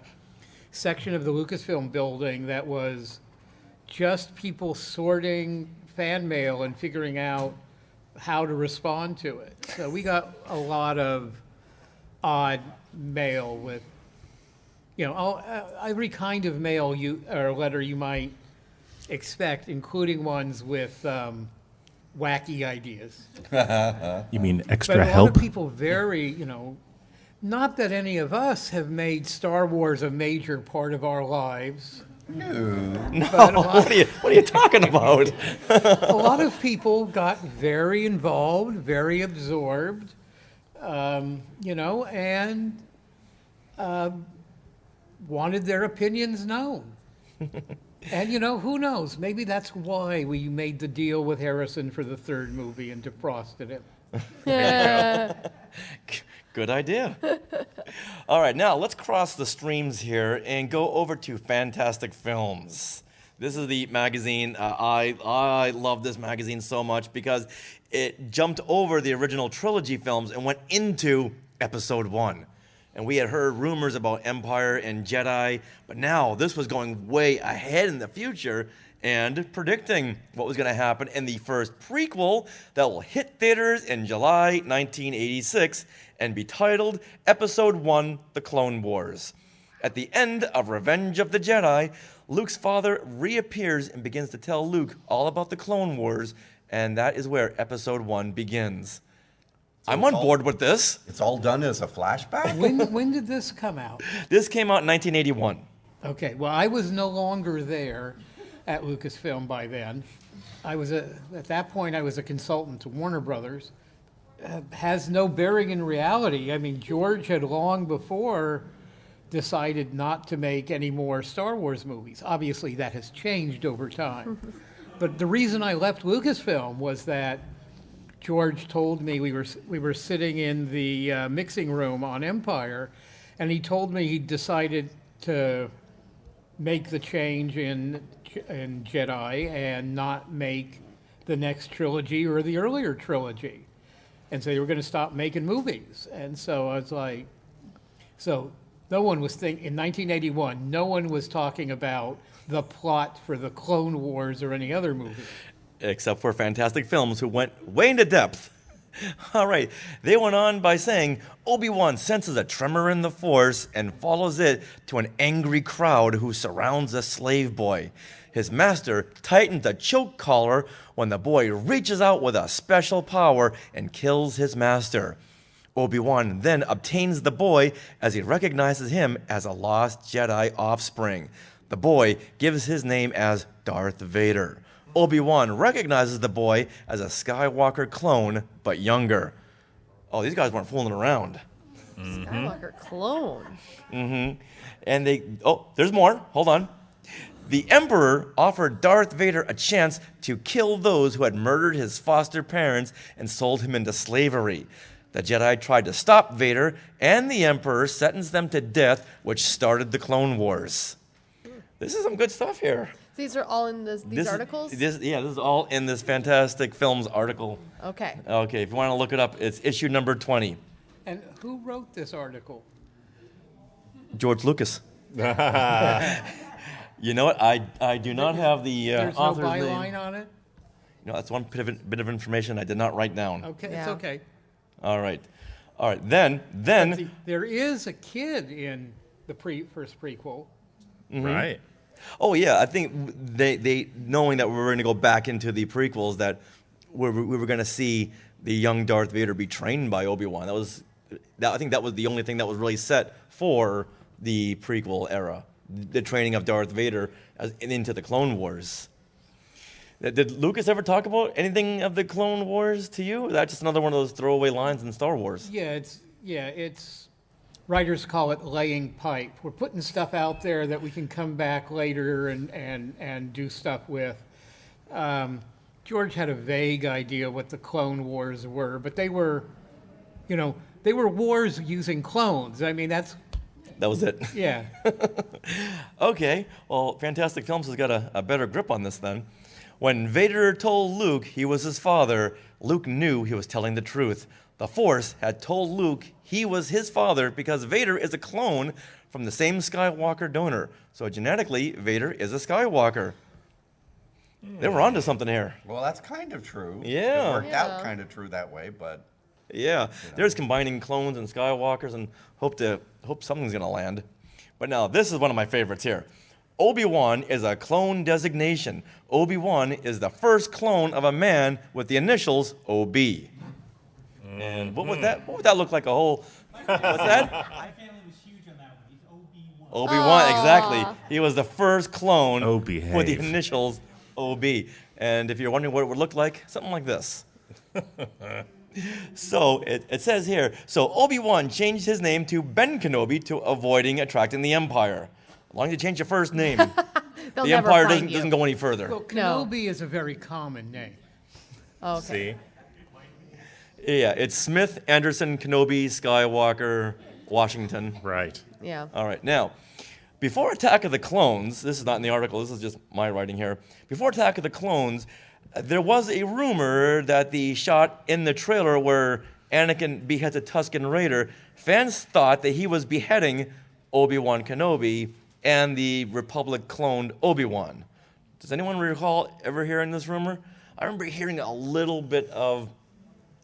section of the Lucasfilm building that was just people sorting fan mail and figuring out how to respond to it. So we got a lot of odd mail with, every kind of mail or letter you might expect, including ones with wacky ideas. You mean extra but a help? lot of people not that any of us have made Star Wars a major part of our lives. No, But what are you talking about? a lot of people got very involved, very absorbed, and wanted their opinions known. And, who knows? Maybe that's why we made the deal with Harrison for the third movie and defrosted him. Good idea. All right, now let's cross the streams here and go over to Fantastic Films. This is the magazine. I love this magazine so much because it jumped over the original trilogy films and went into Episode 1. And we had heard rumors about Empire and Jedi, but now this was going way ahead in the future and predicting what was going to happen in the first prequel that will hit theaters in July 1986 and be titled Episode 1, The Clone Wars. At the end of Revenge of the Jedi, Luke's father reappears and begins to tell Luke all about the Clone Wars, and that is where Episode 1 begins. So I'm on board with this. It's all done as a flashback? When did this come out? This came out in 1981. Okay, well, I was no longer there at Lucasfilm by then. At that point, I was a consultant to Warner Brothers. Has no bearing in reality. I mean, George had long before decided not to make any more Star Wars movies. Obviously, that has changed over time. But the reason I left Lucasfilm was that George told me we were sitting in the mixing room on Empire, and he told me he decided to make the change in Jedi and not make the next trilogy or the earlier trilogy, and so they were going to stop making movies. And so I was like, so no one was in 1981. No one was talking about the plot for the Clone Wars or any other movie. Except for Fantastic Films, who went way into depth. All right, they went on by saying, Obi-Wan senses a tremor in the Force and follows it to an angry crowd who surrounds a slave boy. His master tightens the choke collar when the boy reaches out with a special power and kills his master. Obi-Wan then obtains the boy as he recognizes him as a lost Jedi offspring. The boy gives his name as Darth Vader. Obi-Wan recognizes the boy as a Skywalker clone, but younger. Oh, these guys weren't fooling around. Skywalker clone. And there's more. Hold on. The Emperor offered Darth Vader a chance to kill those who had murdered his foster parents and sold him into slavery. The Jedi tried to stop Vader, and the Emperor sentenced them to death, which started the Clone Wars. This is some good stuff here. These are all in these articles? This is all in this Fantastic Films article. Okay. Okay, if you want to look it up, it's issue number 20. And who wrote this article? George Lucas. You know what? I do not have the author's name. There's no byline on it? No, that's one bit of information I did not write down. Okay, it's okay. All right. Then there is a kid in the first prequel. Right. Oh yeah, I think they knowing that we were going to go back into the prequels, that we were going to see the young Darth Vader be trained by Obi-Wan. I think that was the only thing that was really set for the prequel era, the training of Darth Vader into the Clone Wars. Did Lucas ever talk about anything of the Clone Wars to you? Or is that just another one of those throwaway lines in Star Wars? Yeah, it's writers call it laying pipe. We're putting stuff out there that we can come back later and do stuff with. George had a vague idea what the Clone Wars were, but they were wars using clones. I mean, that was it. Yeah. Okay, well, Fantastic Films has got a better grip on this then. When Vader told Luke he was his father, Luke knew he was telling the truth. The Force had told Luke he was his father because Vader is a clone from the same Skywalker donor. So genetically, Vader is a Skywalker. They were onto something here. Well, that's kind of true. Yeah. It worked out kind of true that way, but... Yeah, there's combining clones and Skywalkers, and hope something's going to land. But now, this is one of my favorites here. Obi-Wan is a clone designation. Obi-Wan is the first clone of a man with the initials OB. And what would that look like? What's that? My family was huge on that one. He's OB1. Obi-Wan, exactly. He was the first clone Oh, with the behave. initials OB. And if you're wondering what it would look like, something like this. So it says here, so Obi-Wan changed his name to Ben Kenobi to avoiding attracting the Empire. As long as you change your first name, They'll the never Empire find you. doesn't go any further. Well, Kenobi is a very common name. Okay. See? Yeah, it's Smith, Anderson, Kenobi, Skywalker, Washington. Right. Yeah. All right, now, before Attack of the Clones, this is not in the article, this is just my writing here. Before Attack of the Clones, there was a rumor that the shot in the trailer where Anakin beheads a Tusken Raider, fans thought that he was beheading Obi-Wan Kenobi and the Republic cloned Obi-Wan. Does anyone recall ever hearing this rumor? I remember hearing a little bit of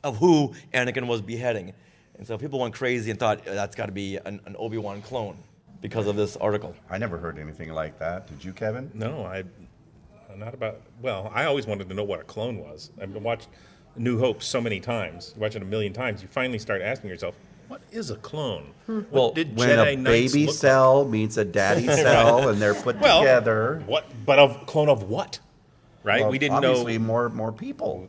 who Anakin was beheading. And so people went crazy and thought that's got to be an Obi-Wan clone because of this article. I never heard anything like that. Did you, Kevin? No, not about. Well, I always wanted to know what a clone was. I've watched New Hope so many times. You watch it a million times. You finally start asking yourself, what is a clone? Well, did when Jedi a Knights baby look cell meets a daddy cell and they're put Well, together. What? But a clone of what? Right? Well, We didn't know. obviously more people.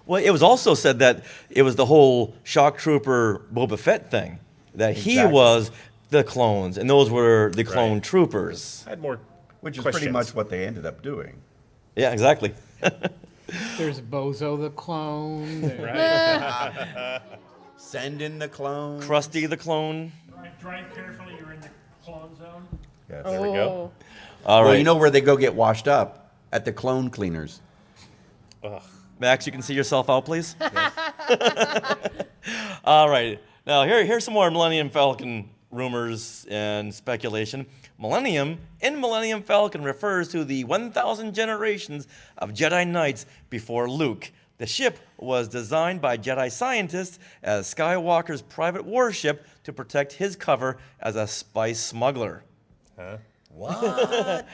Well, it was also said that it was the whole Shock Trooper Boba Fett thing, that he Exactly. was the clones, and those were the clone troopers. I had more Which is questions. pretty much what they ended up doing. Yeah, exactly. There's Bozo the clone. Send in the clone. Krusty the clone. Drive carefully, you're in the clone zone. Yes. There we go. All Well, right. you know where they go get washed up? At the clone cleaners. Ugh. Max, you can see yourself out, please. All right. Now, here's some more Millennium Falcon rumors and speculation. Millennium in Millennium Falcon refers to the 1,000 generations of Jedi Knights before Luke. The ship was designed by Jedi scientists as Skywalker's private warship to protect his cover as a spice smuggler. Huh? What?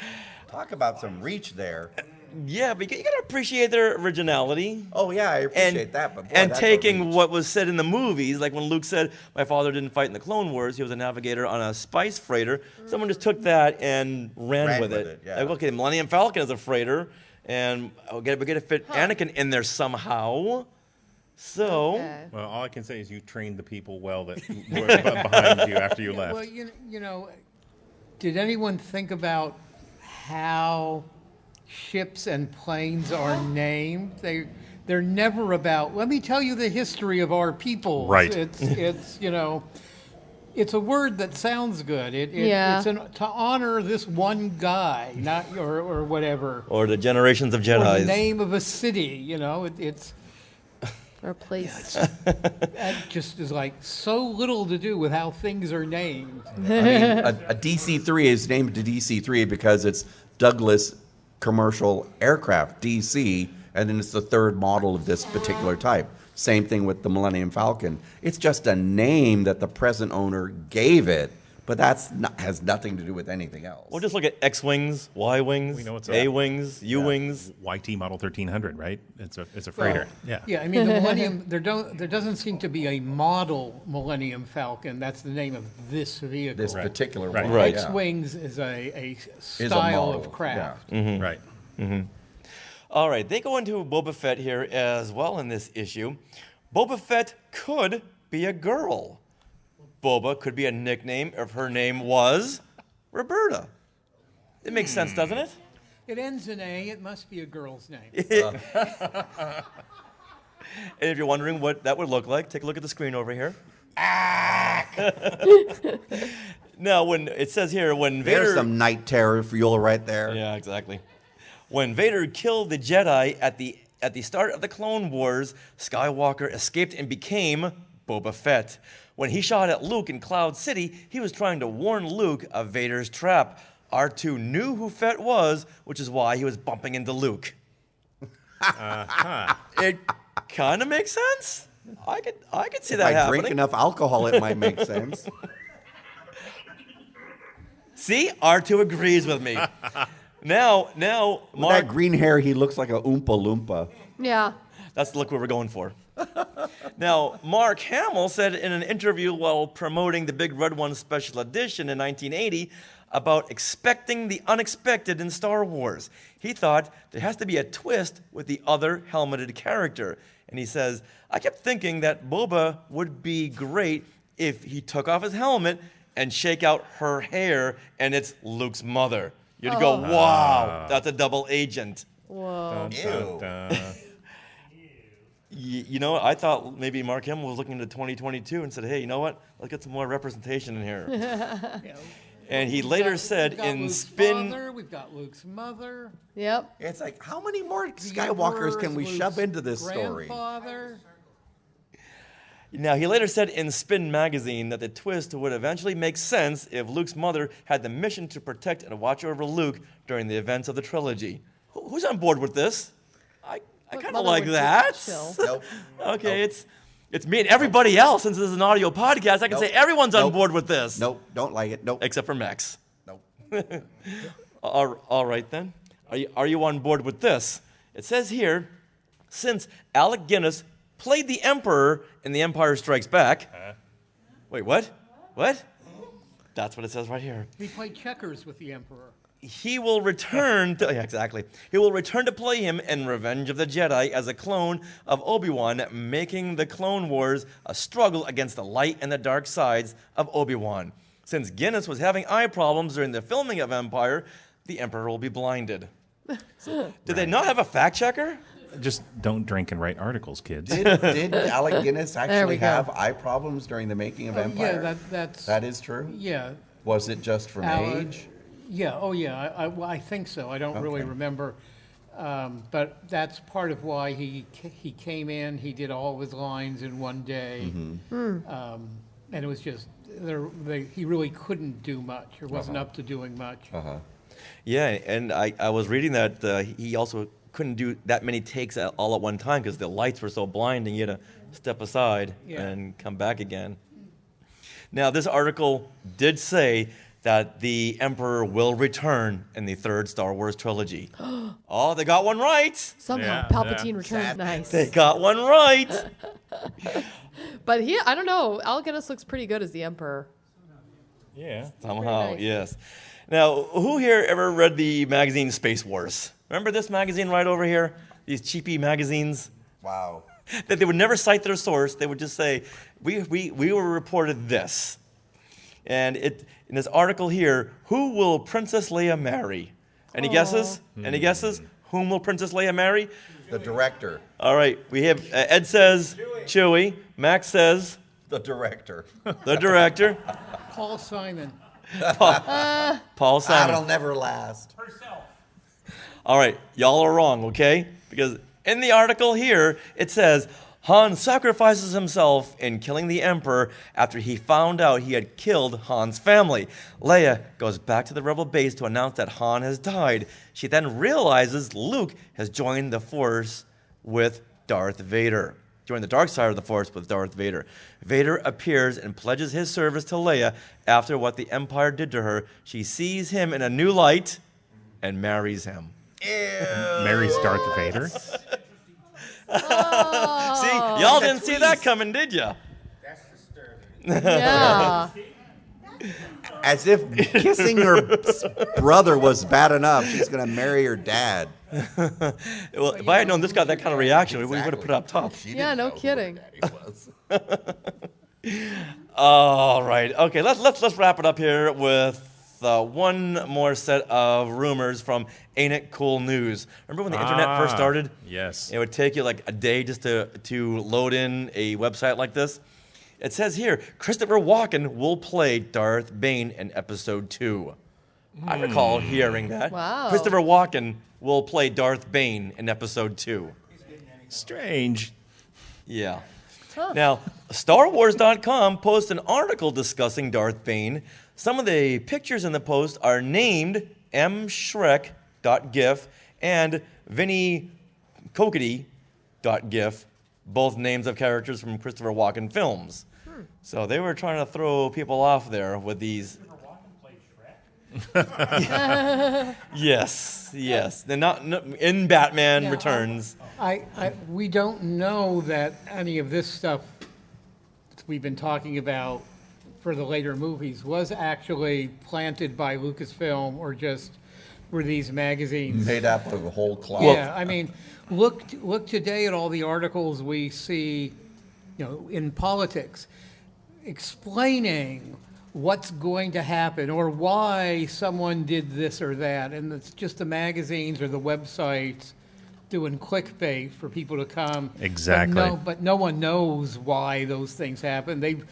Talk about some reach there. Yeah, but you gotta appreciate their originality. Oh yeah, I appreciate that. But boy, and that's a taking reach. what was said in the movies, like when Luke said, "My father didn't fight in the Clone Wars; he was a navigator on a spice freighter." Someone just took that and ran with it. yeah. Like, okay, Millennium Falcon is a freighter, and we got to fit Anakin in there somehow. So, Well, all I can say is you trained the people well that were behind you after you left. Well, you know, did anyone think about how ships and planes are named? They're never about, let me tell you the history of our people. Right. It's you know, it's a word that sounds good. Yeah. It's to honor this one guy, not or whatever. or the generations of Or the Jedi. name of a city, you know, it's Or place. that just is like so little to do with how things are named. I mean, a DC-3 is named a DC-3 because it's Douglas Commercial Aircraft, DC, and then it's the third model of this particular type. Same thing with the Millennium Falcon. It's just a name that the present owner gave it, but has nothing to do with anything else. Well, just look at X-wings, Y-wings, We know it's A-wings, U-wings. YT Model 1300, right? It's a freighter. Yeah. Yeah, I mean the Millennium. There doesn't seem to be a model Millennium Falcon. That's the name of this vehicle. This particular Right. one. Right. yeah. X-wings is a Is a style model, of craft. Right. All right, they go into Boba Fett here as well in this issue. Boba Fett could be a girl. Boba could be a nickname if her name was Roberta. It makes sense, doesn't it? It ends in A. It must be a girl's name. And if you're wondering what that would look like, take a look at the screen over here. Now, when it says here, when Vader... There's some night terror fuel right there. Yeah, exactly. When Vader killed the Jedi at the start of the Clone Wars, Skywalker escaped and became Boba Fett. When he shot at Luke in Cloud City, he was trying to warn Luke of Vader's trap. R2 knew who Fett was, which is why he was bumping into Luke. It kind of makes sense. I could see that If I happening. drink enough alcohol, it might make sense. See, R2 agrees with me. Now, With Mark. that green hair, he looks like a Oompa Loompa. Yeah. That's the look we were going for. Now, Mark Hamill said in an interview while promoting the Big Red One Special Edition in 1980 about expecting the unexpected in Star Wars. He thought there has to be a twist with the other helmeted character. And he says, I kept thinking that Boba would be great if he took off his helmet and shake out her hair and it's Luke's mother. You'd go, wow, that's a double agent. Whoa. Dun, dun, dun. You know what? I thought maybe Mark Hamill was looking into 2022 and said, hey, you know what? Let's get some more representation in here. And he later said in Luke's Spin... father, we've got Luke's mother. Yep. It's like, how many more Skywalkers can we shove into this story? Grandfather. Now, he later said in Spin magazine that the twist would eventually make sense if Luke's mother had the mission to protect and watch over Luke during the events of the trilogy. Who's on board with this? I kind of like that. Nope. Okay, it's me and everybody else. Since this is an audio podcast, I can say everyone's on board with this. Nope, don't like it. Nope. Except for Max. Nope. All right, then. Are you on board with this? It says here, since Alec Guinness played the Emperor in The Empire Strikes Back. Wait, what? What? That's what it says right here. He played checkers with the Emperor. He will return to, yeah, exactly. He will return to play him in Revenge of the Jedi as a clone of Obi-Wan, making the Clone Wars a struggle against the light and the dark sides of Obi-Wan. Since Guinness was having eye problems during the filming of Empire, the Emperor will be blinded. Did they not have a fact checker? Just don't drink and write articles, kids. Did Alec Guinness actually have eye problems during the making of Empire? Yeah, that is true? Yeah. Was it just from age? Yeah, I think so. I don't really remember. But that's part of why he came in. He did all of his lines in one day. And it was just, he really couldn't do much or wasn't up to doing much. Yeah, and I was reading that he also couldn't do that many takes all at one time because the lights were so blinding. You had to step aside and come back again. Now, this article did say that the Emperor will return in the third Star Wars trilogy. Oh, they got one right. Somehow Palpatine returns. Nice. They got one right. But I don't know. Alec Guinness looks pretty good as the Emperor. Yeah. Somehow, nice. yes. Now, who here ever read the magazine Space Wars? Remember this magazine right over here? These cheapy magazines? Wow. That they would never cite their source. They would just say, we were reported this. And in this article here, who will Princess Leia marry? Any guesses? Any guesses? Whom will Princess Leia marry? The director. All right. We have Ed says Chewie. Max says the director. The director. Paul Simon. Paul Simon. That'll never last. Herself. All right. Y'all are wrong, okay? Because in the article here, it says Han sacrifices himself in killing the Emperor after he found out he had killed Han's family. Leia goes back to the Rebel base to announce that Han has died. She then realizes Luke has joined the Force with Darth Vader. Joined the dark side of the Force with Darth Vader. Vader appears and pledges his service to Leia after what the Empire did to her. She sees him in a new light and marries him. Marries Darth Vader? See, y'all didn't see that coming, did ya? That's disturbing. Yeah. As if kissing her brother was bad enough. She's going to marry her dad. Well, if I had known this got that kind of reaction, we would have put it up top. Yeah, no kidding. All right. Okay, let's wrap it up here with one more set of rumors from Ain't It Cool News. Remember when the internet first started? Yes. It would take you like a day just to load in a website like this. It says here, Christopher Walken will play Darth Bane in Episode 2. I recall hearing that. Wow. Christopher Walken will play Darth Bane in Episode 2. Strange. Yeah. Huh. Now, StarWars.com posts an article discussing Darth Bane. Some of the pictures in the post are named mshrek.gif and vinnycockety.gif, both names of characters from Christopher Walken films. So they were trying to throw people off there with these. Yes. They're not in Batman Yeah, Returns. We don't know that any of this stuff that we've been talking about for the later movies was actually planted by Lucasfilm or just were these magazines made up of a whole cloth. Yeah, I mean, look today at all the articles we see, in politics, explaining what's going to happen or why someone did this or that, and it's just the magazines or the websites doing clickbait for people to come. Exactly. But no one knows why those things happen.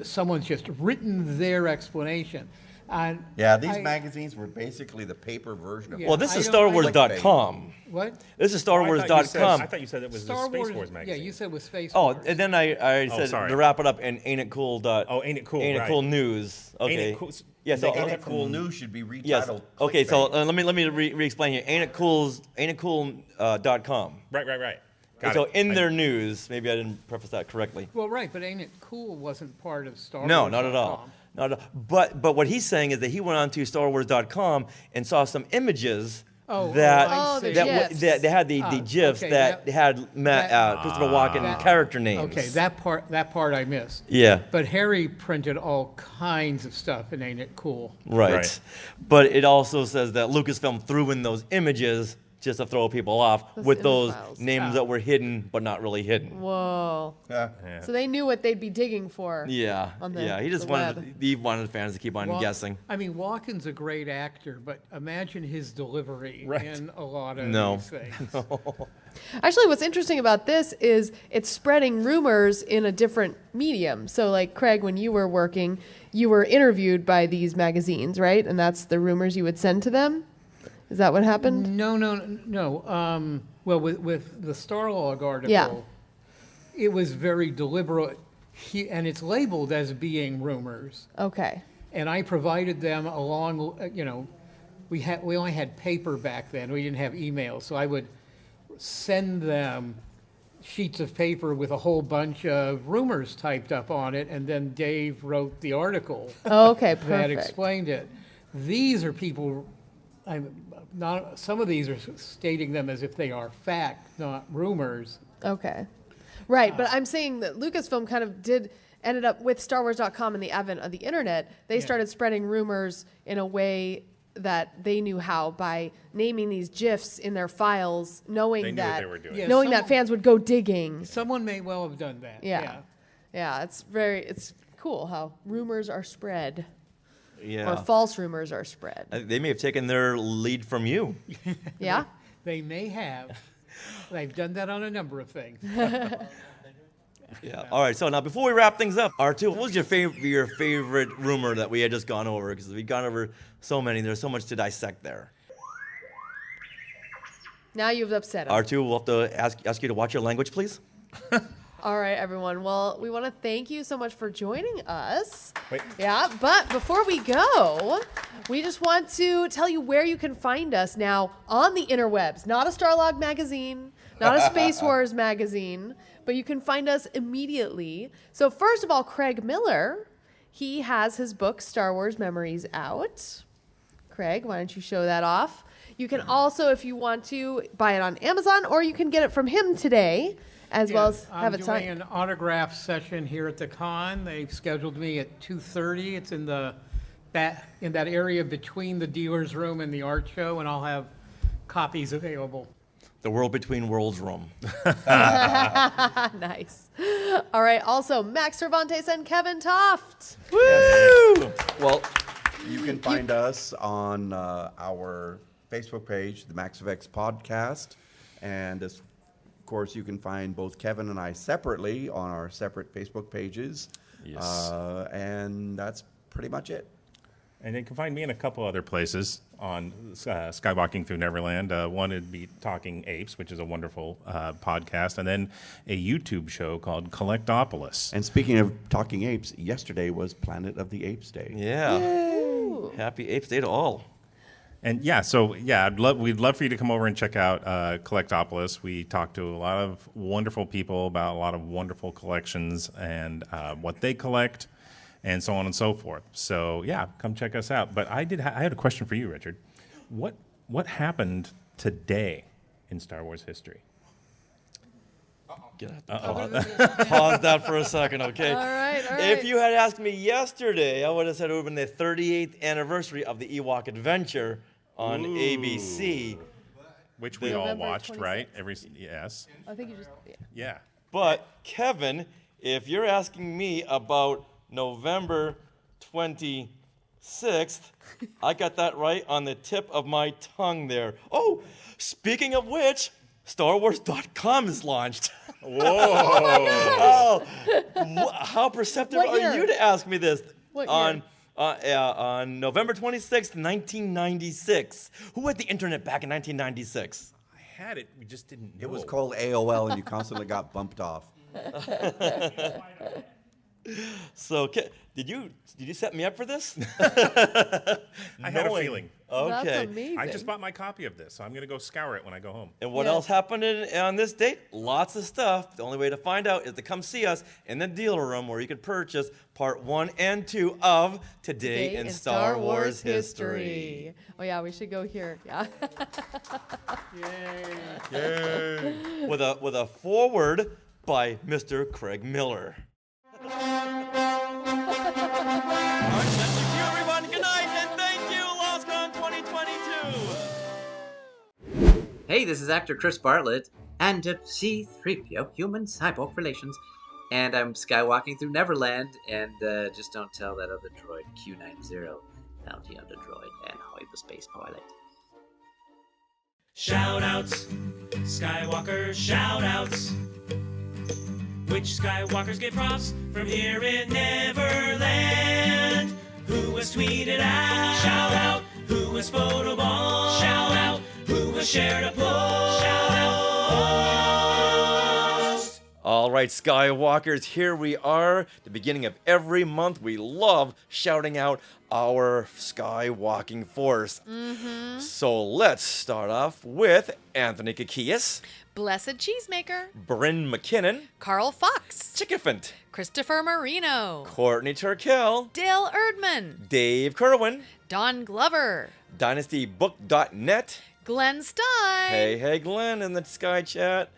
Someone's just written their explanation. And these magazines were basically the paper version of. Well, this is StarWars.com. What? This is StarWars.com. I thought you said it was the Star Space Wars magazine. Yeah, you said it was Space Oh, Wars. and then I said sorry. to wrap it up, and Ain't It Cool? Ain't It Cool? Ain't It Right. Cool News? Okay. Ain't It Cool? Yeah, so Ain't It Cool News should be retitled. Yes. Okay, so clickbait. let me re-explain here. Ain't It Cool.com. Right. And so in their news, maybe I didn't preface that correctly. Well, right, but Ain't It Cool wasn't part of Star No, Wars. not at all. Not at all. But what he's saying is that he went on to StarWars.com and saw some images that had the GIFs okay, that had Christopher Walken character names. Okay, that part I missed. Yeah. But Harry printed all kinds of stuff in Ain't It Cool. Right. But it also says that Lucasfilm threw in those images just to throw people off with those names that were hidden but not really hidden. Whoa. Yeah. So they knew what they'd be digging for. Yeah. On the, he just wanted the fans to keep on guessing. I mean, Walken's a great actor, but imagine his delivery in a lot of these things. Actually, what's interesting about this is it's spreading rumors in a different medium. So, like, Craig, when you were working, you were interviewed by these magazines, right? And that's the rumors you would send to them? Is that what happened? No. Well, with the Starlog article, it was very deliberate, and it's labeled as being rumors. Okay. And I provided them along, we only had paper back then. We didn't have email, so I would send them sheets of paper with a whole bunch of rumors typed up on it, and then Dave wrote the article. Oh, okay, that perfect. explained it. These are people. Some of these are stating them as if they are fact, not rumors. Okay. Right, but I'm saying that Lucasfilm kind of ended up with StarWars.com and the advent of the internet. They started spreading rumors in a way that they knew how by naming these GIFs in their files, knowing that fans would go digging. Someone may well have done that. Yeah. It's cool how rumors are spread. Yeah. Or false rumors are spread. They may have taken their lead from you. Yeah? They may have. They've done that on a number of things. Yeah. All right. So now, before we wrap things up, R2, what was your favorite rumor that we had just gone over? Because we've gone over so many. There's so much to dissect there. Now you've upset him. R2, we'll have to ask you to watch your language, please. All right, everyone. Well, we want to thank you so much for joining us. Yeah, but before we go, we just want to tell you where you can find us now on the interwebs. Not a Starlog magazine, not a Space Wars magazine, but you can find us immediately. So first of all, Craig Miller, he has his book, Star Wars Memories, out. Craig, why don't you show that off? You can also, if you want to, buy it on Amazon, or you can get it from him today, as well as have it signed. I'm doing an autograph session here at the con. They've scheduled me at 2:30. It's in that area between the dealer's room and the art show, and I'll have copies available. The World Between Worlds room. Nice. All right. Also, Max Cervantes and Kevin Toft. Woo! Well, you can find us on our Facebook page, the Max EFX Podcast, and of course, you can find both Kevin and I separately on our separate Facebook pages. Yes. And that's pretty much it. And you can find me in a couple other places on Skywalking Through Neverland. One would be Talking Apes, which is a wonderful podcast, and then a YouTube show called Collectopolis. And speaking of Talking Apes, yesterday was Planet of the Apes Day. Yeah. Yay. Happy Apes Day to all. And we'd love for you to come over and check out Collectopolis. We talk to a lot of wonderful people about a lot of wonderful collections and what they collect. and so on and so forth. So yeah, come check us out. But I had a question for you, Richard. What happened today in Star Wars history? Pause that for a second, okay? All right. If you had asked me yesterday, I would have said it would have been the 38th anniversary of the Ewok Adventure on ABC. Which we all watched, right? Yes. I think you just, Yeah. But, Kevin, if you're asking me about November 26th, I got that right on the tip of my tongue there. Oh, speaking of which, StarWars.com is launched. Whoa! How perceptive What are year? you to ask me this? What On November 26th, 1996. Who had the internet back in 1996? I had it. We just didn't know. It was called AOL, and you constantly got bumped off. So, did you set me up for this? I had a feeling. Okay. That's amazing. I just bought my copy of this, so I'm going to go scour it when I go home. And what else happened on this date? Lots of stuff. The only way to find out is to come see us in the dealer room where you could purchase part 1 and 2 of Today in Star Wars History. Oh yeah, we should go here. Yeah. Yay! With a foreword by Mr. Craig Miller. All right, that's the cue, everyone. Good night, and thank you, LosCon 2022. Hey, this is actor Chris Bartlett, and C-3PO, Human Cyborg Relations, and I'm skywalking through Neverland, and just don't tell that other droid, Q90, bounty hunter droid, and Hoy the space pilot. Shoutouts, Skywalker shoutouts. Which Skywalkers get props from here in Neverland? Who was tweeted out? Shout out. Who was photobombed? Shout out. Who was shared a post? Shout out. All right, Skywalkers, here we are. The beginning of every month, we love shouting out our Skywalking Force. Mm-hmm. So let's start off with Anthony Kakias, Blessed Cheesemaker, Bryn McKinnon, Carl Fox, Chickifant, Christopher Marino, Courtney Turkell, Dale Erdman, Dave Kerwin, Don Glover, DynastyBook.net, Glenn Stein, Hey Glenn in the Sky Chat,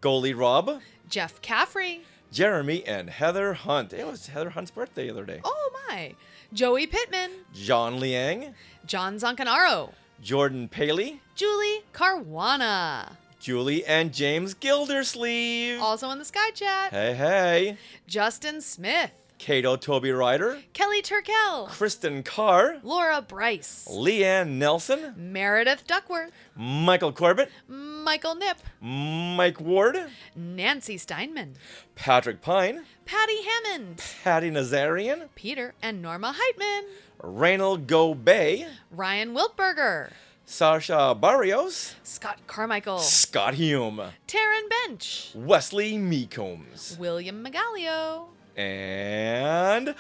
Goalie Rob, Jeff Caffrey, Jeremy and Heather Hunt. It was Heather Hunt's birthday the other day. Oh my, Joey Pittman, John Liang, John Zancanaro, Jordan Paley, Julie Caruana, Julie and James Gildersleeve. also in the Sky Chat, Hey. Justin Smith, Cato Toby Ryder, Kelly Turkell, Kristen Carr, Laura Bryce, Leanne Nelson, Meredith Duckworth, Michael Corbett, Michael Knipp, Mike Ward, Nancy Steinman, Patrick Pine, Patty Hammond, Patty Nazarian, Peter and Norma Heitman, Reynold Gobey, Ryan Wiltberger, Sasha Barrios, Scott Carmichael, Scott Hume, Taryn Bench, Wesley Meecombs, William Magalio, and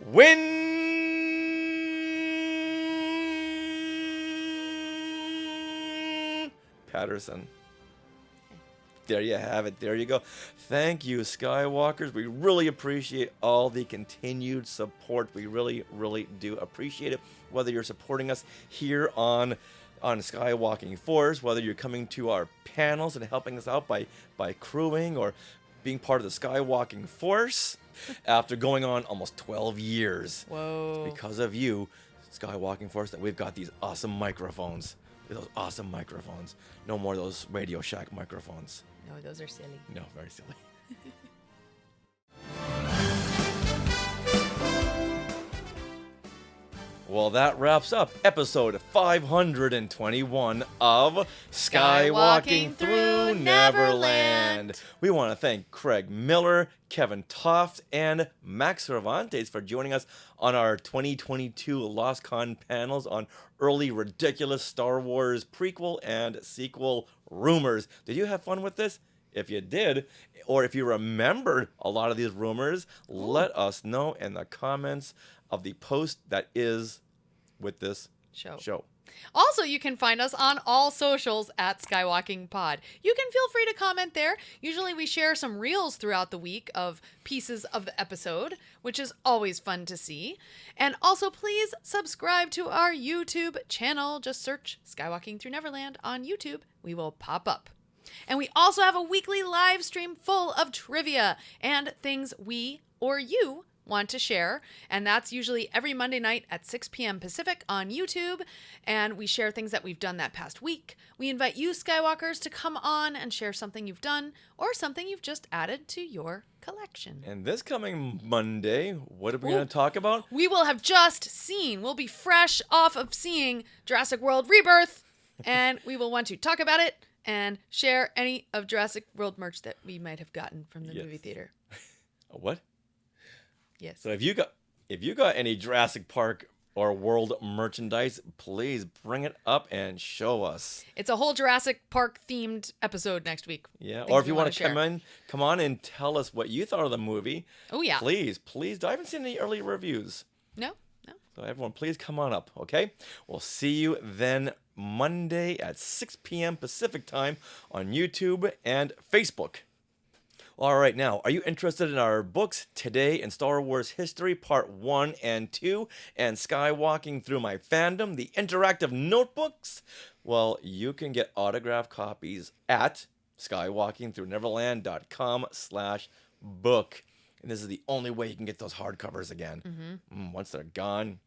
Win Patterson. There you have it. There you go. Thank you, Skywalkers. We really appreciate all the continued support. We really, really do appreciate it. Whether you're supporting us here on Skywalking Force, whether you're coming to our panels and helping us out by crewing or being part of the Skywalking Force after going on almost 12 years. Whoa. It's because of you, Skywalking Force, that we've got these awesome microphones. Those awesome microphones. No more of those Radio Shack microphones. No, those are silly. No, very silly. Well, that wraps up episode 521 of Skywalking Through Neverland. We want to thank Craig Miller, Kevin Toft, and Max Cervantes for joining us on our 2022 LosCon panels on early ridiculous Star Wars prequel and sequel rumors. Did you have fun with this? If you did, or if you remembered a lot of these rumors, let us know in the comments of the post that is with this show. Also, you can find us on all socials at Skywalking Pod. You can feel free to comment there. Usually we share some reels throughout the week of pieces of the episode, which is always fun to see. And also, please subscribe to our YouTube channel. Just search Skywalking Through Neverland on YouTube. We will pop up. And we also have a weekly live stream full of trivia and things we or you want to share, and that's usually every Monday night at 6 p.m. Pacific on YouTube, and we share things that we've done that past week. We invite you Skywalkers to come on and share something you've done or something you've just added to your collection. And this coming Monday, what are we going to talk about? We will have just seen, we'll be fresh off of seeing Jurassic World Rebirth, and we will want to talk about it and share any of Jurassic World merch that we might have gotten from the movie theater. What? Yes. So if you got any Jurassic Park or World merchandise, please bring it up and show us. It's a whole Jurassic Park themed episode next week. Yeah. Things Or if we you wanna want to come on and tell us what you thought of the movie. Oh yeah. Please. I haven't seen any early reviews. No. So everyone, please come on up, okay? We'll see you then Monday at 6 p.m. Pacific time on YouTube and Facebook. All right, now, are you interested in our books Today in Star Wars History Part 1 and 2 and Skywalking Through My Fandom, the interactive notebooks? Well, you can get autographed copies at skywalkingthroughneverland.com/book. And this is the only way you can get those hardcovers again. Once they're gone.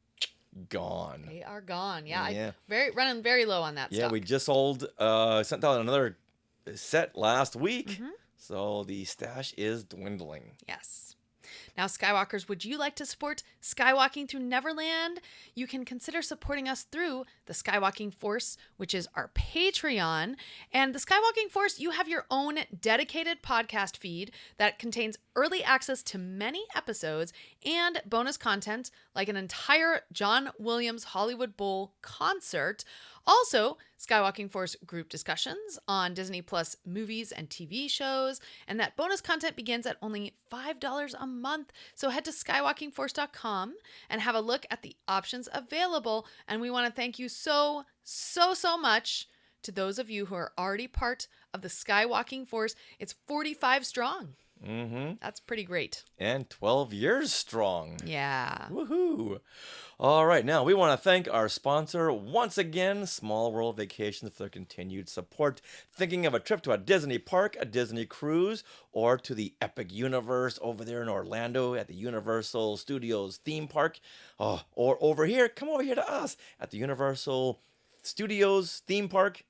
They are gone. Yeah. Yeah. Running very low on that Yeah, stock. we just sent out another set last week. So the stash is dwindling. Yes. Now, Skywalkers, would you like to support Skywalking Through Neverland? You can consider supporting us through the Skywalking Force, which is our Patreon. And the Skywalking Force, you have your own dedicated podcast feed that contains early access to many episodes and bonus content like an entire John Williams Hollywood Bowl concert. Also, Skywalking Force group discussions on Disney Plus movies and TV shows, and that bonus content begins at only $5 a month. So head to skywalkingforce.com and have a look at the options available. And we want to thank you so much to those of you who are already part of the Skywalking Force. It's 45 strong. That's pretty great. And 12 years strong. Yeah. Woohoo. All right, now we want to thank our sponsor once again, Small World Vacations, for their continued support. Thinking of a trip to a Disney park, a Disney cruise, or to the Epic Universe over there in Orlando at the Universal Studios theme park, or over here, come over here to us at the Universal Studios theme park,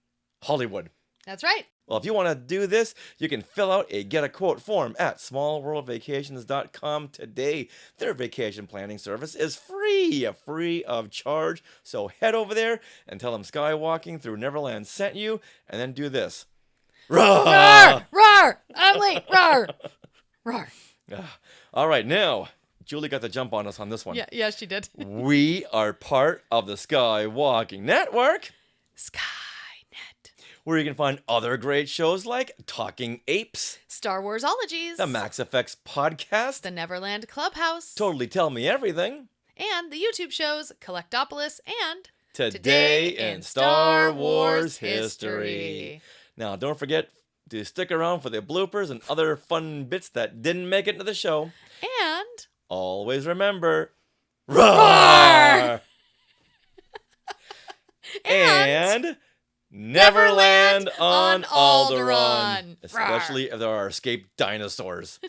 Hollywood. That's right. Well, if you want to do this, you can fill out a Get a Quote form at smallworldvacations.com today. Their vacation planning service is free of charge. So head over there and tell them Skywalking Through Neverland sent you, and then do this. Roar! Roar! Roar! I'm late. Roar! Roar. All right, now, Julie got the jump on us on this one. Yeah, she did. We are part of the Skywalking Network. Where you can find other great shows like Talking Apes, Star Warsologies, the Max EFX podcast, the Neverland Clubhouse, Totally Tell Me Everything, and the YouTube shows Collectopolis and Today in Star Wars History. Now, don't forget to stick around for the bloopers and other fun bits that didn't make it into the show. And always remember, roar! And Neverland on Alderaan. Especially if there are escaped dinosaurs.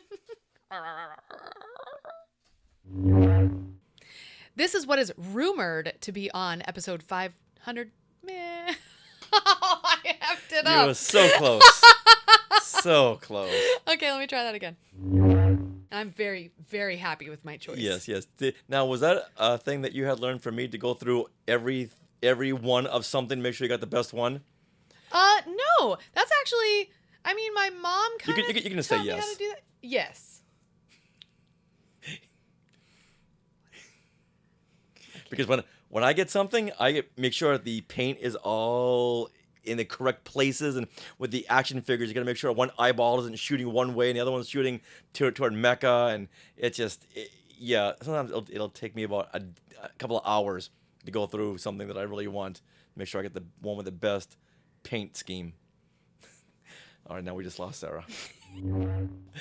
This is what is rumored to be on episode 500. Meh. I effed it up. You were so close. So close. Okay, let me try that again. I'm very, very happy with my choice. Yes. Now, was that a thing that you had learned from me to go through every one of something, make sure you got the best one? No. That's actually, I mean, my mom kind of you can just say taught me yes. how to do that. Yes. Because when I get something, I make sure the paint is all in the correct places, and with the action figures, you got to make sure one eyeball isn't shooting one way and the other one's shooting toward Mecca, and sometimes it'll take me about a couple of hours to go through something that I really want. Make sure I get the one with the best paint scheme. All right, now we just lost Sarah.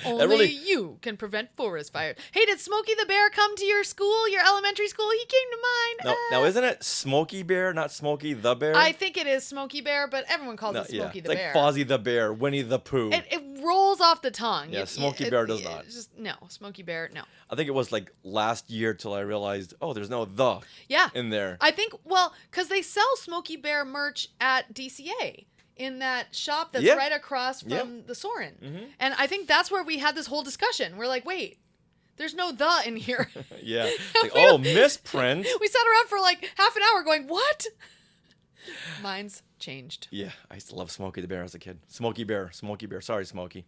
Only you can prevent forest fires. Hey, did Smokey the Bear come to your school, your elementary school? He came to mine. Now isn't it Smokey Bear, not Smokey the Bear? I think it is Smokey Bear, but everyone calls it Smokey the it's Bear. like Fozzie the Bear, Winnie the Pooh. It rolls off the tongue. Yeah, Smokey Bear does not. Just no, Smokey Bear, no. I think it was like last year till I realized, oh, there's no the in there. I think, well, because they sell Smokey Bear merch at DCA. In that shop that's right across from the Soarin'. Mm-hmm. And I think that's where we had this whole discussion. We're like, wait, there's no the in here. Yeah. Like, oh, misprint. We sat around for like half an hour going, what? Mine's changed. Yeah, I used to love Smokey the Bear as a kid. Smokey Bear. Sorry, Smokey.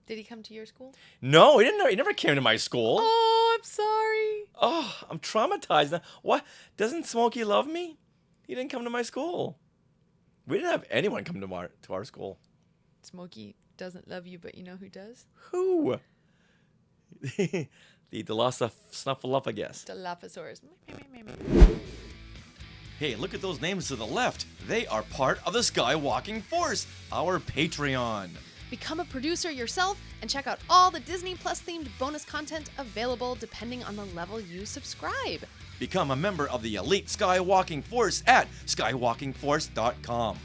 Did he come to your school? No, he didn't. He never came to my school. Oh, I'm sorry. Oh, I'm traumatized now. What? Doesn't Smokey love me? He didn't come to my school. We didn't have anyone come to our school. Smokey doesn't love you, but you know who does? Who? the Snuffleupagus. Dilophosaurus. Hey, look at those names to the left. They are part of the Skywalking Force, our Patreon. Become a producer yourself and check out all the Disney Plus themed bonus content available depending on the level you subscribe. Become a member of the elite Skywalking Force at skywalkingforce.com.